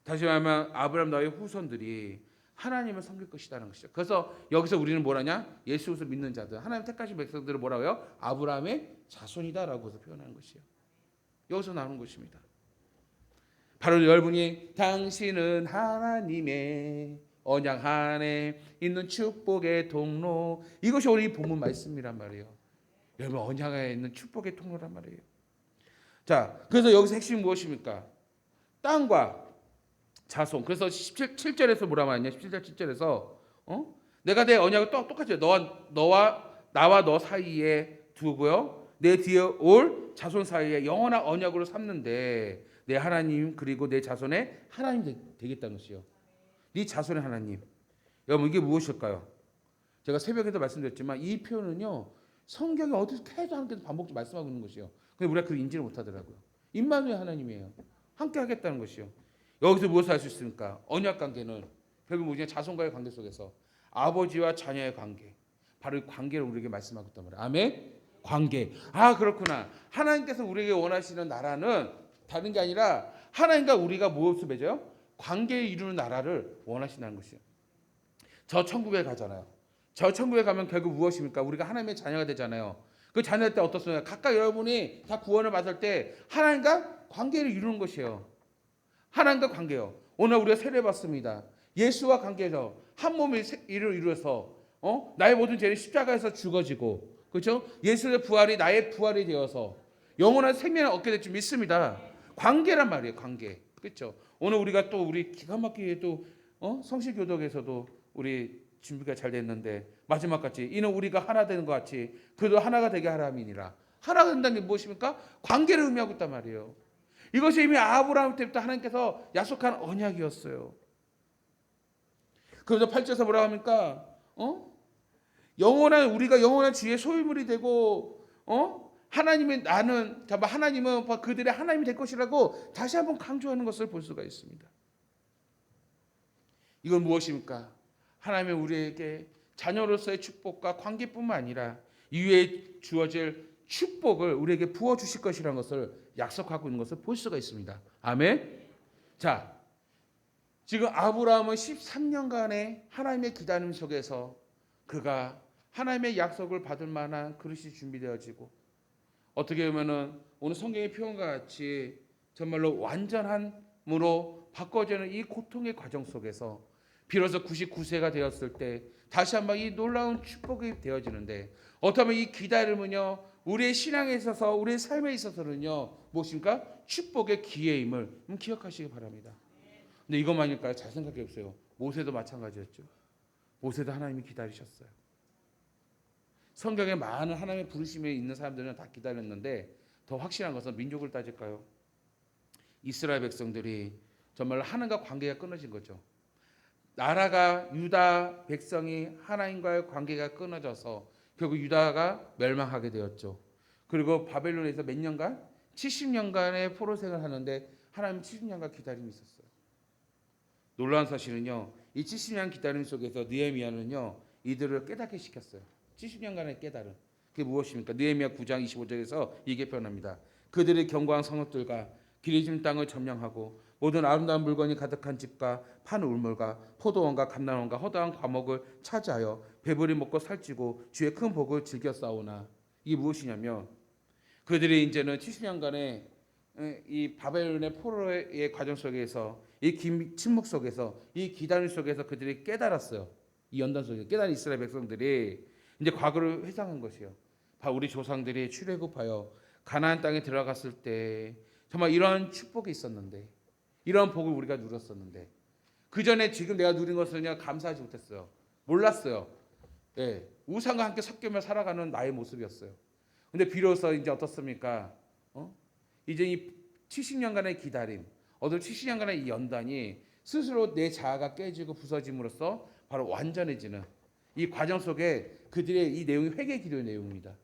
다시 말하면 아브라함 너의 후손들이 하나님을 섬길 것이라는 것이죠. 그래서 여기서 우리는 뭐라냐? 예수 그리스도 믿는 자들, 하나님 택하신 백성들을 뭐라고요? 아브라함의 자손이다라고 표현하는 것이요. 여기서 나오는 것입니다. 바로 여러분이 당신은 하나님의 언약 안에 있는 축복의 통로, 이것이 우리 본문 말씀이란 말이에요. 여러분 언약 안에 있는 축복의 통로란 말이에요. 자, 그래서 여기서 핵심이 무엇입니까? 땅과 자손. 그래서 7절에서 뭐라 말했냐? 17절 7절에서 내가 내 언약을 똑같이 너와 나와 너 사이에 두고요. 내 뒤에 올 자손 사이에 영원한 언약으로 삼는데 내 하나님 그리고 내 자손의 하나님 되겠다는 것이요. 네 자손의 하나님. 여러분 이게 무엇일까요? 제가 새벽에도 말씀드렸지만 이 표현은요. 성경에 어디서 계속 하나님께서 반복적으로 말씀하고 있는 것이요. 근데 우리가 그걸 인지를 못하더라고요. 임마누엘 하나님이에요. 함께 하겠다는 것이요. 여기서 무엇을 할 수 있습니까? 언약 관계는 결국 뭐냐? 자손과의 관계 속에서 아버지와 자녀의 관계. 바로 이 관계를 우리에게 말씀하고 있단 말이에요. 아멘? 관계. 아 그렇구나. 하나님께서 우리에게 원하시는 나라는 다른 게 아니라 하나님과 우리가 무엇을 맺어요? 관계를 이루는 나라를 원하신다는 것이에요. 저 천국에 가잖아요. 저 천국에 가면 결국 무엇입니까? 우리가 하나님의 자녀가 되잖아요. 그 자녀 때 어떻습니까? 각각 여러분이 다 구원을 받을 때 하나님과 관계를 이루는 것이에요. 하나님과 관계요. 오늘 우리가 세례받습니다. 예수와 관계에서 한 몸의 일을 이루어서 나의 모든 죄는 십자가에서 죽어지고 그렇죠? 예수의 부활이 나의 부활이 되어서 영원한 생명을 얻게 될 줄 믿습니다. 관계란 말이에요. 관계. 그렇죠? 오늘 우리가 또 우리 기가 막히게 또 성실교독에서도 우리 준비가 잘 됐는데 마지막 같이 이는 우리가 하나 되는 것 같이 그도 하나가 되게 하람이니라. 하나가 된다는 게 무엇입니까? 관계를 의미하고 있단 말이에요. 이것이 이미 아브라함 때부터 하나님께서 약속한 언약이었어요. 그래서 8절에서 뭐라고 합니까? 우리가 영원한 주의 소유물이 되고 하나님은 그들의 하나님이 될 것이라고 다시 한번 강조하는 것을 볼 수가 있습니다. 이건 무엇입니까? 하나님은 우리에게 자녀로서의 축복과 관계뿐만 아니라 이후에 주어질 축복을 우리에게 부어주실 것이라는 것을 약속하고 있는 것을 볼 수가 있습니다. 아멘. 자, 지금 아브라함은 13년간의 하나님의 기다림 속에서 그가 하나님의 약속을 받을 만한 그릇이 준비되어지고 어떻게 보면은 오늘 성경의 표현과 같이 정말로 완전함으로 바꿔지는 이 고통의 과정 속에서 비로소 99세가 되었을 때 다시 한번 이 놀라운 축복이 되어지는데 어쩌면 이 기다림은요 우리의 신앙에 있어서 우리의 삶에 있어서는요 무엇입니까? 축복의 기회임을 기억하시기 바랍니다. 근데 이것만일까요? 잘 생각해 보세요. 모세도 마찬가지였죠. 모세도 하나님이 기다리셨어요. 성경에 많은 하나님의 부르심에 있는 사람들은 다 기다렸는데 더 확실한 것은 민족을 따질까요? 이스라엘 백성들이 정말 하나님과 관계가 끊어진 거죠. 나라가 유다 백성이 하나님과의 관계가 끊어져서 결국 유다가 멸망하게 되었죠. 그리고 바벨론에서 몇 년간? 70년간의 포로생을 하는데 하나님 70년간 기다림이 있었어요. 놀라운 사실은요. 이 70년 기다림 속에서 느헤미야는요. 이들을 깨닫게 시켰어요. 70년간의 깨달음. 그게 무엇입니까? 느헤미야 9장 25절에서 이게 표현합니다. 그들의 견고한 성읍들과 기리진 땅을 점령하고 모든 아름다운 물건이 가득한 집과 판 울물과 포도원과 감람원과 허다한 과목을 차지하여 배불리 먹고 살찌고 주의 큰 복을 즐겨 싸우나. 이게 무엇이냐면 그들이 이제는 70년간의 이 바벨론의 포로의 과정 속에서 이 침묵 속에서 이 기다림 속에서 그들이 깨달았어요. 이 연단 속에서 깨달은 이스라엘 백성들이 이제 과거를 회상한 것이에요. 바로 우리 조상들이 출애굽하여 가나안 땅에 들어갔을 때 정말 이러한 축복이 있었는데 이러한 복을 우리가 누렸었는데 그 전에 지금 내가 누린 것을 그냥 감사하지 못했어요. 몰랐어요. 예, 우상과 함께 섞이며 살아가는 나의 모습이었어요. 근데 비로소 이제 어떻습니까? 이제 이 70년간의 기다림, 어들 70년간의 이 연단이 스스로 내 자아가 깨지고 부서짐으로써 바로 완전해지는 이 과정 속에 그들의 이 내용이 회개 기도의 내용입니다.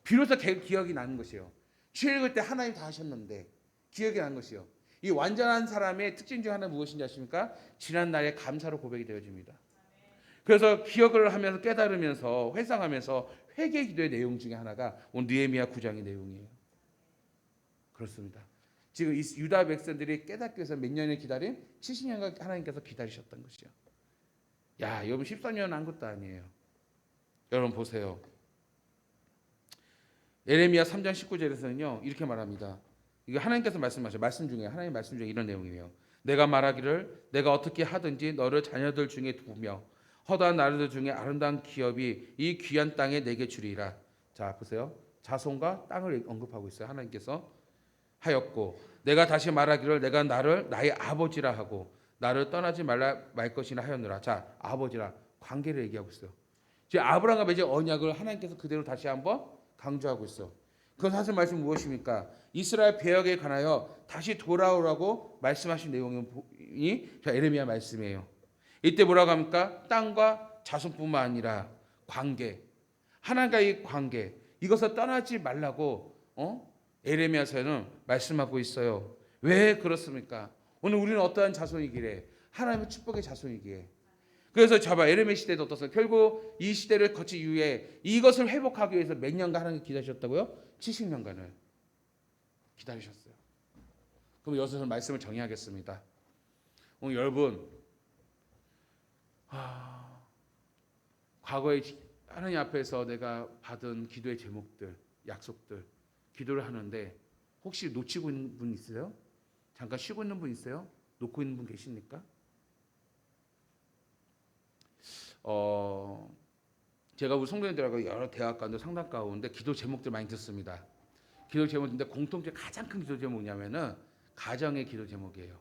비로소 기억이 나는 것이요. 출애굽 때 하나님 다 하셨는데 기억이 나는 것이요. 이 완전한 사람의 특징 중 하나는 무엇인지 아십니까? 지난 날의 감사로 고백이 되어집니다. 그래서 기억을 하면서 깨달으면서 회상하면서 회개 기도의 내용 중에 하나가 오늘 느헤미야 9장의 내용이에요. 그렇습니다. 지금 이 유다 백성들이 깨닫기 위해서 몇 년의 기다림? 70년간 하나님께서 기다리셨던 것이요. 야, 여러분 14년 한 것도 아니에요. 여러분 보세요. 예레미야 3장 19절에서는요 이렇게 말합니다. 이거 하나님께서 말씀하셔. 말씀 중에 하나님 말씀 중에 이런 내용이에요. 내가 말하기를 내가 어떻게 하든지 너를 자녀들 중에 두며 허다한 나라들 중에 아름다운 기업이 이 귀한 땅에 내게 주리라. 자 보세요. 자손과 땅을 언급하고 있어요. 하나님께서 하였고 내가 다시 말하기를 내가 나를 나의 아버지라 하고 나를 떠나지 말 것이나 하였느라. 자 아버지라 관계를 얘기하고 있어요. 지금 아브라함과 맺은 언약을 하나님께서 그대로 다시 한번 강조하고 있어. 그 사실 말씀 무엇입니까? 이스라엘 배역에 관하여 다시 돌아오라고 말씀하신 내용이 에레미야 말씀이에요. 이때 뭐라고 합니까? 땅과 자손뿐만 아니라 관계, 하나님과의 관계, 이것을 떠나지 말라고 에레미야서에는 말씀하고 있어요. 왜 그렇습니까? 오늘 우리는 어떠한 자손이기에 하나님의 축복의 자손이기에. 그래서 자바 에레미야 시대도 어떻습니까? 결국 이 시대를 거친 이후에 이것을 회복하기 위해서 몇 년간 하나님 기다리셨다고요? 70년간을 기다리셨어요. 그럼 여기서 말씀을 정리하겠습니다. 오늘 여러분 과거에 하나님 앞에서 내가 받은 기도의 제목들, 약속들, 기도를 하는데 혹시 놓치고 있는 분 있어요? 잠깐 쉬고 있는 분 있어요? 놓고 있는 분 계십니까? 제가 우리 성도님들하고 여러 대학 가운데 상담 가운데 기도 제목들 많이 듣습니다. 기도 제목인데 공통점 가장 큰 기도 제목이 뭐냐면은 가정의 기도 제목이에요.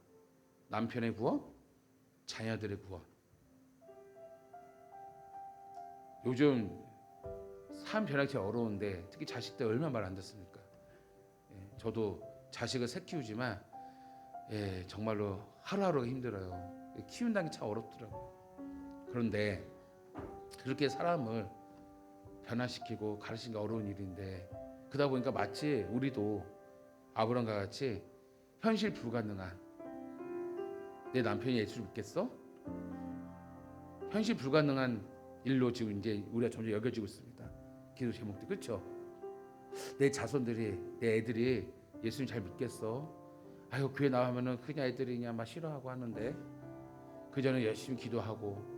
남편의 구원, 자녀들의 구원. 요즘 삶 변화가 어려운데 특히 자식들 얼마나 말 안 듣습니까? 저도 자식을 새 키우지만 정말로 하루하루가 힘들어요. 키운다는 게 참 어렵더라고요. 그런데 그렇게 사람을 변화시키고 가르치는 게 어려운 일인데 그러다 보니까 마치 우리도 아브라함과 같이 현실 불가능한 내 남편이 예수를 믿겠어? 현실 불가능한 일로 지금 이제 우리가 점점 여겨지고 있습니다. 기도 제목들 그렇죠? 내 자손들이 내 애들이 예수님 잘 믿겠어? 아유 교회 나가면은 그냥 애들이 그냥 막 싫어하고 하는데 그 전에 열심히 기도하고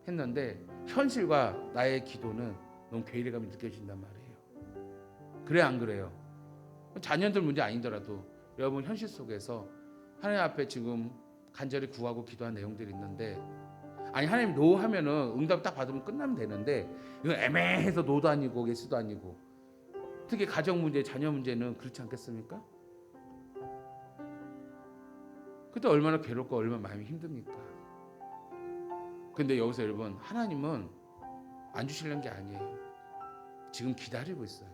했는데 현실과 나의 기도는 너무 괴리감이 느껴진단 말이에요. 그래 안 그래요? 자녀들 문제 아니더라도 여러분 현실 속에서 하나님 앞에 지금 간절히 구하고 기도한 내용들이 있는데 아니 하나님 노 하면은 응답 딱 받으면 끝나면 되는데 이건 애매해서 노도 아니고 예수도 아니고 특히 가정 문제, 자녀 문제는 그렇지 않겠습니까? 그때 얼마나 괴롭고 얼마나 마음이 힘듭니까? 근데 여기서 여러분 하나님은 안 주시려는 게 아니에요. 지금 기다리고 있어요.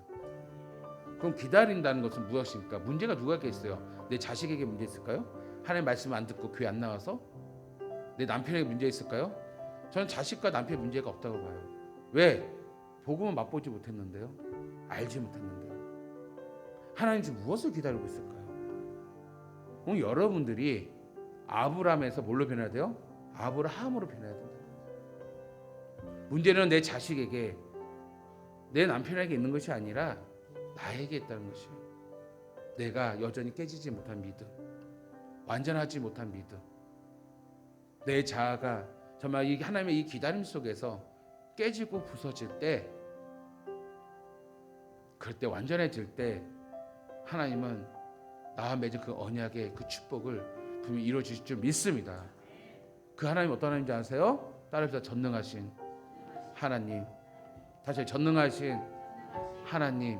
그럼 기다린다는 것은 무엇입니까? 문제가 누구에게 있어요? 내 자식에게 문제 있을까요? 하나님 말씀 안 듣고 교회 안 나와서? 내 남편에게 문제 있을까요? 저는 자식과 남편의 문제가 없다고 봐요. 왜? 복음은 맛보지 못했는데요. 알지 못했는데요. 하나님 지금 무엇을 기다리고 있을까요? 오늘 여러분들이 아브라함에서 뭘로 변해야 돼요? 아브라함으로 변해야 된다. 문제는 내 자식에게 내 남편에게 있는 것이 아니라 나에게 있다는 것이에요. 내가 여전히 깨지지 못한 믿음, 완전하지 못한 믿음, 내 자아가 정말 이 하나님의 이 기다림 속에서 깨지고 부서질 때, 그럴 때 완전해질 때 하나님은 나와 맺은 그 언약의 그 축복을 분명히 이루어 주실 줄 믿습니다. 그 하나님 어떤 하나님인지 아세요? 따라서 전능하신 하나님. 다시 전능하신 하나님.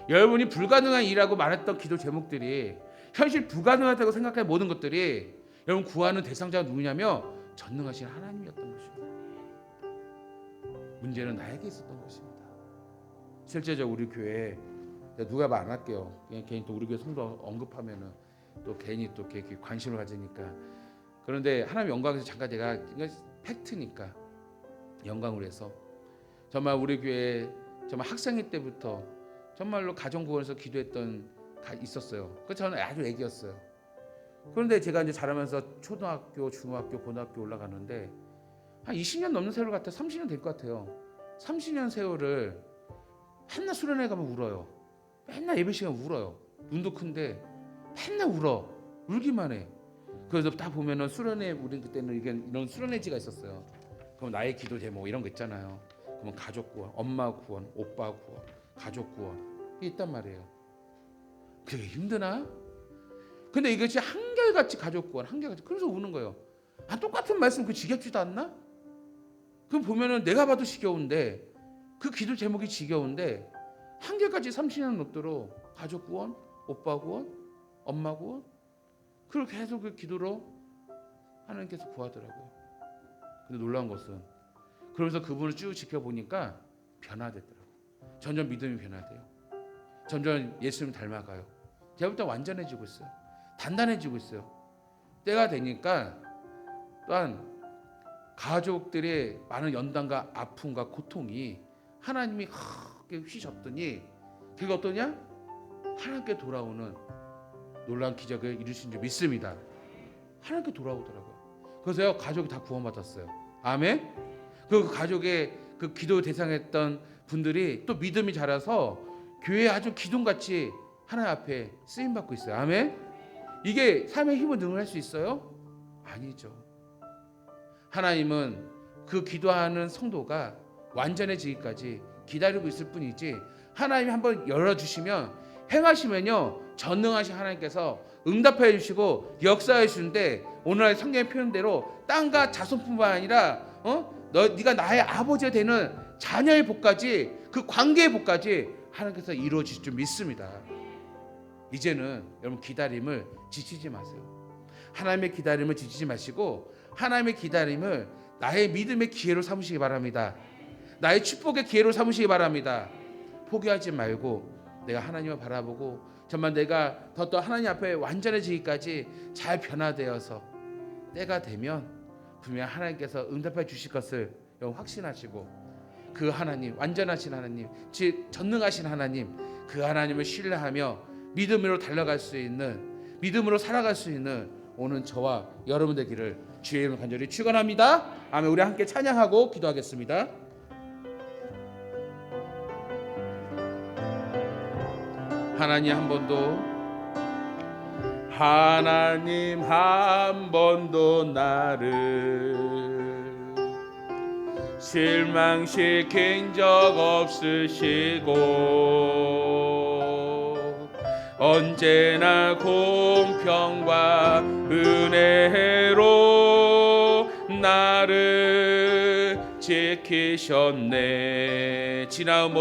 여러분이 불가능한 일이라고 말했던 기도 제목들이 현실 불가능하다고 생각하는 모든 것들이 여러분 구하는 대상자가 누구냐면 전능하신 하나님이었던 것입니다. 문제는 나에게 있었던 것입니다. 실제적으로 우리 교회에 누가 말 안 할게요. 그냥 괜히 또 우리 교회 성도 언급하면은 또 괜히 또 이렇게 관심을 가지니까. 그런데 하나님 영광에서 잠깐 제가 이건 팩트니까 영광을 해서 정말 우리 교회 정말 학생회 때부터 정말로 가정구원에서 기도했던 있었어요. 그 저는 아주 애기였어요. 그런데 제가 이제 자라면서 초등학교, 중학교, 고등학교 올라가는데 한 20년 넘는 세월 같아. 30년 될 것 같아요. 30년 세월을 맨날 수련회 가면 울어요. 맨날 예배 시간 울어요. 눈도 큰데 맨날 울어. 울기만 해. 그래서 딱 보면은 수련회, 우리 그때는 이런 수련회지가 있었어요. 그럼 나의 기도 제목 이런 거 있잖아요. 그러면 가족 구원, 엄마 구원, 오빠 구원, 가족 구원 이게 있단 말이에요. 그게 힘드나? 근데 이것이 한결같이 가족 구원, 한결같이 그래서 우는 거예요. 아, 똑같은 말씀 그 지겹지도 않나? 그럼 보면은 내가 봐도 지겨운데 그 기도 제목이 지겨운데 한결같이 30년 넘도록 가족 구원, 오빠 구원, 엄마 구원 그걸 계속 그 기도로 하나님께서 구하더라고요. 근데 놀라운 것은 그러면서 그분을 쭉 지켜보니까 변화되더라고요. 점점 믿음이 변화돼요. 점점 예수님 닮아가요. 제가 볼 때 완전해지고 있어요. 단단해지고 있어요. 때가 되니까 또한 가족들의 많은 연단과 아픔과 고통이 하나님이 크게 휘셨더니 그게 어떠냐? 하나님께 돌아오는 놀라운 기적을 이루신 줄 믿습니다. 하나님께 돌아오더라고요. 그래서요 가족이 다 구원받았어요. 아멘. 그 가족의 그 기도 대상했던 분들이 또 믿음이 자라서 교회에 아주 기둥같이 하나님 앞에 쓰임 받고 있어요. 아멘. 이게 삶의 힘을 능할 수 있어요? 아니죠. 하나님은 그 기도하는 성도가 완전해지기까지 기다리고 있을 뿐이지 하나님이 한번 열어주시면 행하시면요 전능하신 하나님께서 응답해 주시고 역사해 주는데 오늘날 성경의 표현대로 땅과 자손뿐만 아니라 네가 나의 아버지가 되는 자녀의 복까지 그 관계의 복까지 하나님께서 이루어질 줄 믿습니다. 이제는 여러분 기다림을 지치지 마세요. 하나님의 기다림을 지치지 마시고 하나님의 기다림을 나의 믿음의 기회로 삼으시기 바랍니다. 나의 축복의 기회로 삼으시기 바랍니다. 포기하지 말고 내가 하나님을 바라보고 정말 내가 더 하나님 앞에 완전해지기까지 잘 변화되어서 때가 되면 분명 하나님께서 응답해 주실 것을 확신하시고 그 하나님, 완전하신 하나님, 즉 전능하신 하나님, 그 하나님을 신뢰하며 믿음으로 달려갈 수 있는, 믿음으로 살아갈 수 있는 오늘 저와 여러분 되기를 주의 이름으로 간절히 축원합니다. 아멘. 우리 함께 찬양하고 기도하겠습니다. 하나님 한 번도 나를 실망시킨 적 없으시고 언제나 공평과 은혜로 나를 지키셨네. 지나온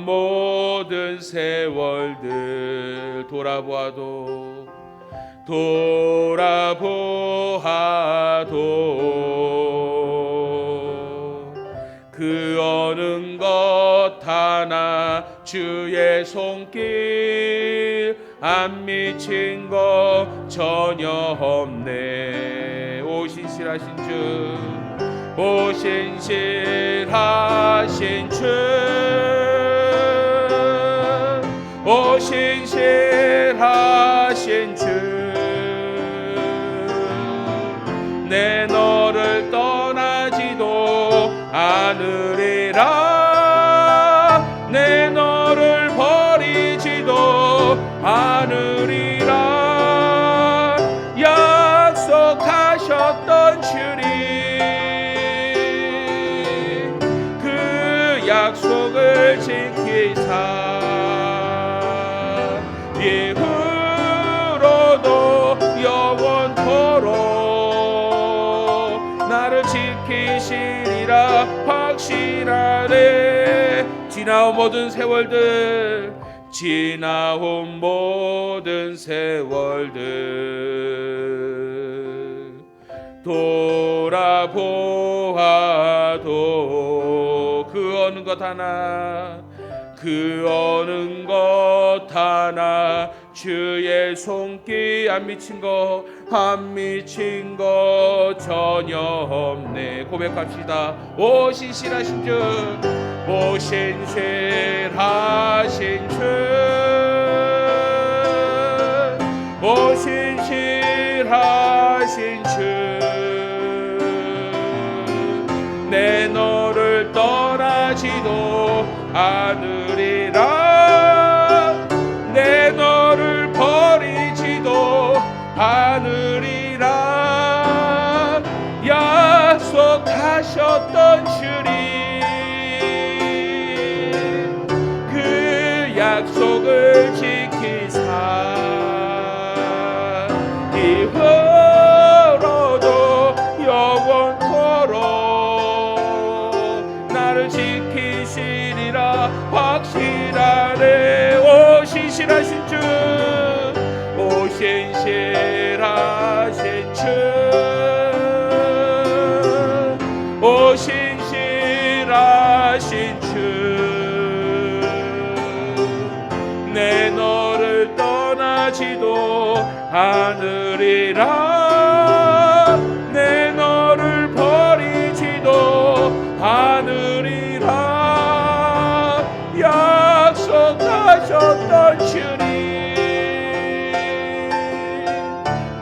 모든 세월들 돌아보아도 그 어느 것 하나 주의 손길 안 미친 것 전혀 없네. 오 신실하신 주, 오 신실하신 주, 오 신실하신 주, 내 너를 떠나지도 않으리라, 내 너를 버리지도 않으리라. 약속하셨던 주님, 그 약속을 지키사 이후로도 영원토록 나를 지키시리라 확신하네. 지나온 모든 세월들 지나온 모든 세월들 돌아보아도 그 어느 것 하나 주의 손길 안 미친 것 전혀 없네. 고백합시다. 오 신실하신 주, 오 신실하신 주, 오 신실하신 주, 내 너를 떠나지도 않으리라, 내 너를 버리지도 않으리라. 약속하셨던 주님, 그 약속을 지키사 이후로도 영원토록 나를 지키시리라 확실하네. 오 신실하신 주, 오 신실하신 주, 오 신실하신 주, 내 너를 떠나지도 않으리라, 내 너를 버리지도 않으리라. 약속하셨던 주님,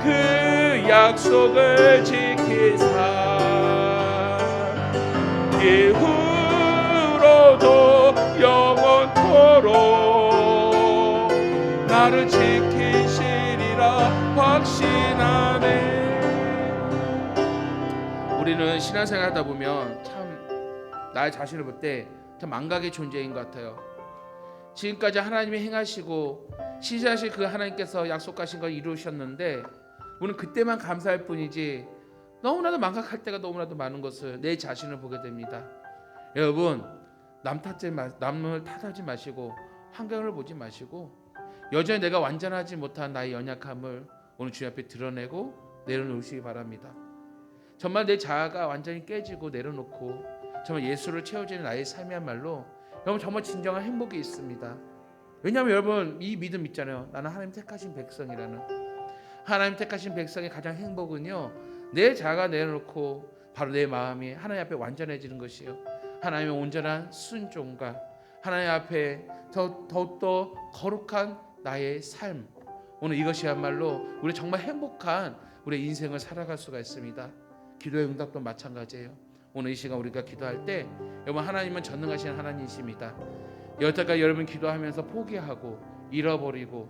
그 약속을 지키사 이후로도 영원토록 나를 지키시리라 확신하네. 우리는 신앙생활 하다 보면 참 나의 자신을 볼 때 참 망각의 존재인 것 같아요. 지금까지 하나님이 행하시고 신실하신 그 하나님께서 약속하신 걸 이루셨는데 우리는 그때만 감사할 뿐이지 너무나도 망각할 때가 너무나도 많은 것을 내 자신을 보게 됩니다. 여러분, 남을 탓하지 마시고 환경을 보지 마시고 여전히 내가 완전하지 못한 나의 연약함을 오늘 주님 앞에 드러내고 내려놓으시기 바랍니다. 정말 내 자아가 완전히 깨지고 내려놓고 정말 예수를 채워지는 나의 삶이야말로 여러분 정말 진정한 행복이 있습니다. 왜냐하면 여러분 이 믿음 있잖아요. 나는 하나님 택하신 백성이라는, 하나님 택하신 백성의 가장 행복은요, 내 자아가 내려놓고 바로 내 마음이 하나님 앞에 완전해지는 것이요, 하나님의 온전한 순종과 하나님 앞에 더욱더 거룩한 나의 삶, 오늘 이것이야말로 우리 정말 행복한 우리의 인생을 살아갈 수가 있습니다. 기도의 응답도 마찬가지예요. 오늘 이 시간 우리가 기도할 때 여러분 하나님은 전능하신 하나님이십니다. 여태까지 여러분 기도하면서 포기하고 잃어버리고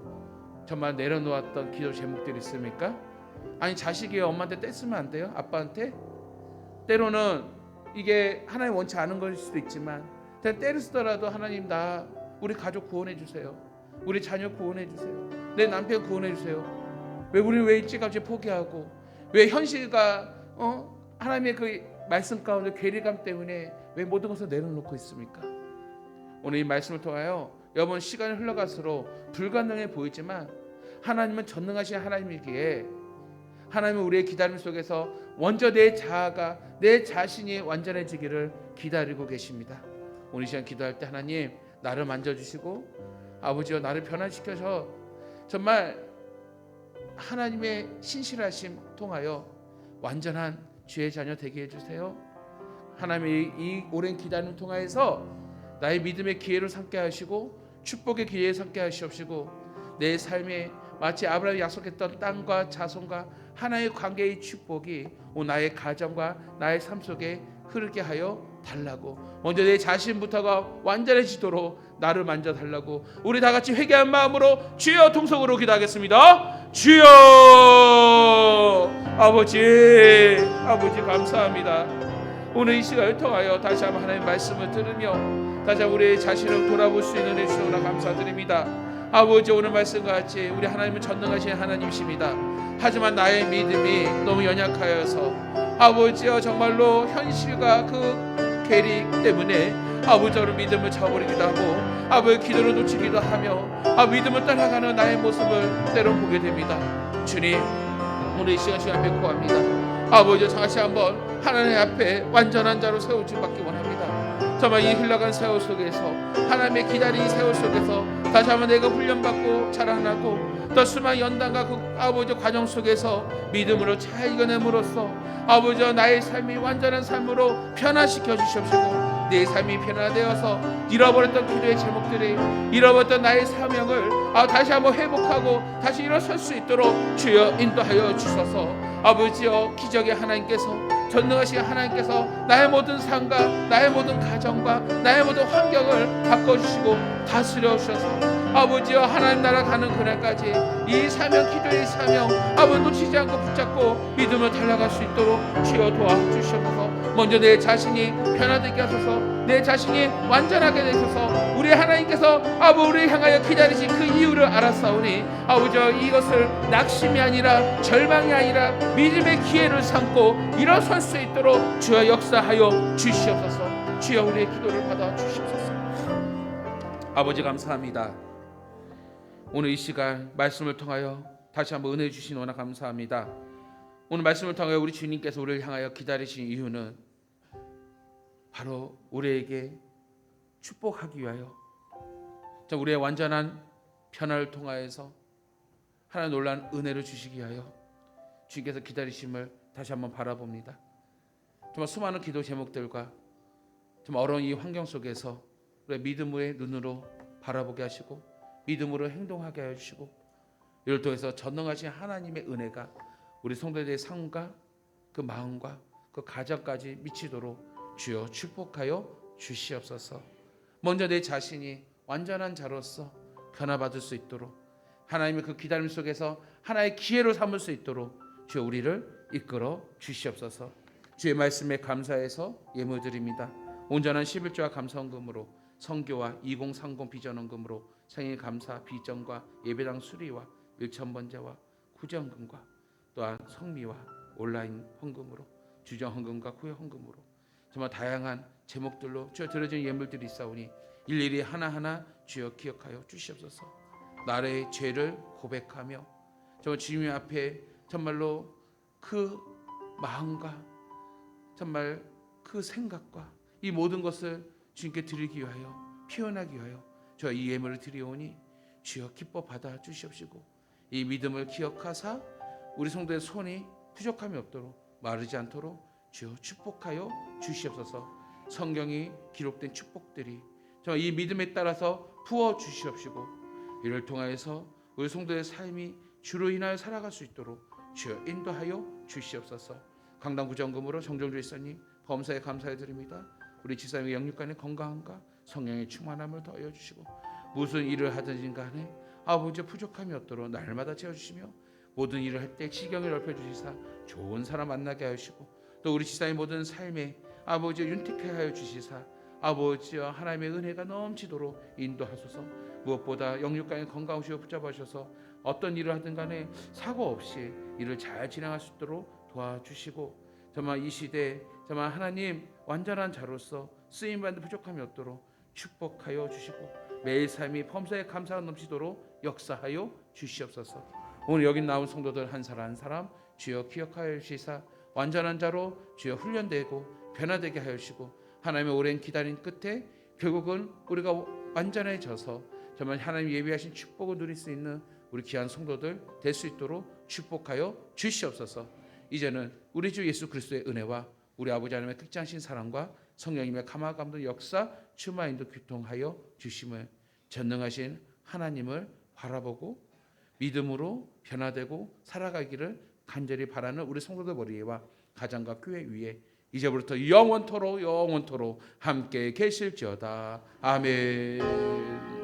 정말 내려놓았던 기도 제목들이 있습니까? 아니 자식이 엄마한테 떼쓰면 안 돼요? 아빠한테? 때로는 이게 하나님 원치 않은 것일 수도 있지만 때를 쓰더라도 하나님 나 우리 가족 구원해 주세요. 우리 자녀 구원해 주세요. 내 남편 구원해 주세요. 왜 우리는 왜 일찌감치 포기하고 왜 현실과 하나님의 그 말씀 가운데 괴리감 때문에 왜 모든 것을 내려놓고 있습니까? 오늘 이 말씀을 통하여 여러분 시간이 흘러갈수록 불가능해 보이지만 하나님은 전능하신 하나님이기에 하나님은 우리의 기다림 속에서 먼저 내 자아가 내 자신이 완전해지기를 기다리고 계십니다. 오늘 시간 기도할 때 하나님 나를 만져주시고 아버지여 나를 변화시켜서 정말 하나님의 신실하심 통하여 완전한 주의 자녀 되게 해주세요. 하나님의 이 오랜 기다림을 통하여서 나의 믿음의 기회를 삼게 하시고 축복의 기회를 삼게 하시옵시고 내 삶에 마치 아브라함이 약속했던 땅과 자손과 하나의 관계의 축복이 오늘 나의 가정과 나의 삶 속에 흐르게 하여 달라고, 먼저 내 자신부터가 완전해지도록 나를 만져 달라고 우리 다 같이 회개한 마음으로 주여 통성으로 기도하겠습니다. 주여 아버지 감사합니다. 오늘 이 시간을 통하여 다시 한번 하나님의 말씀을 들으며 다시 한번 우리의 자신을 돌아볼 수 있는 은혜 주시므로 감사드립니다. 아버지 오늘 말씀과 같이 우리 하나님은 전능하신 하나님이십니다. 하지만 나의 믿음이 너무 연약하여서 아버지여 정말로 현실과 그 괴리 때문에 아버지로 믿음을 저버리기도 하고 아버지 기도를 놓치기도 하며 믿음을 떠나가는 나의 모습을 때론 보게 됩니다. 주님 오늘 이 시간 주님 앞에 구합니다. 아버지 다시 한번 하나님 앞에 완전한 자로 세워주기 받기 원합니다. 정말 이 흘러간 세월 속에서 하나님의 기다린 세월 속에서 다시 한번 내가 훈련받고 자라나고 또 수많은 연단과 그 아버지 과정 속에서 믿음으로 잘 이겨냄으로써 아버지 나의 삶이 완전한 삶으로 변화시켜 주시옵시고 내 삶이 변화되어서 잃어버렸던 기도의 제목들이 잃어버렸던 나의 사명을 다시 한번 회복하고 다시 일어설 수 있도록 주여 인도하여 주소서. 아버지여 기적의 하나님께서 전능하신 하나님께서 나의 모든 삶과 나의 모든 가정과 나의 모든 환경을 바꿔주시고 다스려 주셔서 아버지여 하나님 나라 가는 그날까지 이 사명 기도의 사명 아버지 놓치지 않고 붙잡고 믿음으로 달려갈 수 있도록 주여 도와주시옵소서. 먼저 내 자신이 변화되게 하소서. 내 자신이 완전하게 되소서. 우리 하나님께서 아버지 우리를 향하여 기다리신 그 이유를 알았사오니 아버지여 이것을 낙심이 아니라 절망이 아니라 믿음의 기회를 삼고 일어설 수 있도록 주여 역사하여 주시옵소서. 주여 우리의 기도를 받아 주시옵소서. 아버지 감사합니다. 오늘 이 시간 말씀을 통하여 다시 한번 은혜 주신 원하 감사합니다. 오늘 말씀을 통하여 우리 주님께서 우리를 향하여 기다리신 이유는 바로 우리에게 축복하기 위하여 우리의 완전한 변화를 통하여서 하나님 놀라운 은혜를 주시기 위하여 주님께서 기다리심을 다시 한번 바라봅니다. 정말 수많은 기도 제목들과 정말 어려운 이 환경 속에서 우리의 믿음의 눈으로 바라보게 하시고 믿음으로 행동하게 해주시고 이를 통해서 전능하신 하나님의 은혜가 우리 성도들의 삶과 그 마음과 그 가정까지 미치도록 주여 축복하여 주시옵소서. 먼저 내 자신이 완전한 자로서 변화받을 수 있도록 하나님의 그 기다림 속에서 하나의 기회로 삼을 수 있도록 주여 우리를 이끌어 주시옵소서. 주의 말씀에 감사해서 예물드립니다. 온전한 11조와 감사헌금으로 성교와 2030 비전헌금으로 생일 감사 비전과 예배당 수리와 1,000번제와 구제헌금과 또한 성미와 온라인 헌금으로 주정 헌금과 구회 헌금으로 정말 다양한 제목들로 주여 드려진 예물들이 있사오니 일일이 하나하나 주여 기억하여 주시옵소서. 나의 죄를 고백하며 정말 주님 앞에 정말로 그 마음과 정말 그 생각과 이 모든 것을 주님께 드리기 위하여 표현하기 위하여 저 이 예물을 드리오니 주여 기뻐 받아 주시옵시고 이 믿음을 기억하사 우리 성도의 손이 부족함이 없도록 마르지 않도록 주여 축복하여 주시옵소서. 성경이 기록된 축복들이 저 이 믿음에 따라서 부어 주시옵시고 이를 통하여서 우리 성도의 삶이 주로 인하여 살아갈 수 있도록 주여 인도하여 주시옵소서. 강당구정금으로 정정주 이사님 범사에 감사해 드립니다. 우리 지사님의 영육간의 건강함과 성령의 충만함을 더하여 주시고 무슨 일을 하든지 간에 아버지 부족함이 없도록 날마다 채워주시며 모든 일을 할 때 지경을 넓혀주시사 좋은 사람 만나게 하시고 또 우리 지사의 모든 삶에 아버지 윤택하게 하여 주시사 아버지와 하나님의 은혜가 넘치도록 인도하소서. 무엇보다 영육간의 건강하시고 붙잡아주셔서 어떤 일을 하든 간에 사고 없이 일을 잘 진행할 수 있도록 도와주시고 정말 이 시대에 정말 하나님 완전한 자로서 쓰임받는 부족함이 없도록 축복하여 주시고 매일 삶이 범사에 감사가 넘치도록 역사하여 주시옵소서. 오늘 여기 나온 성도들 한 사람 한 사람 주여 기억하여 주시사 완전한 자로 주여 훈련되고 변화되게 하여 주시고 하나님의 오랜 기다림 끝에 결국은 우리가 완전해져서 정말 하나님 예비하신 축복을 누릴 수 있는 우리 귀한 성도들 될 수 있도록 축복하여 주시옵소서. 이제는 우리 주 예수 그리스도의 은혜와 우리 아버지 하나님의 극장신 사랑과 성령님의 감화 감동 역사 충만인도 교통하여 주심을 전능하신 하나님을 바라보고 믿음으로 변화되고 살아가기를 간절히 바라는 우리 성도들 머리와 가정과 교회 위에 이제부터 영원토록 함께 계실지어다. 아멘.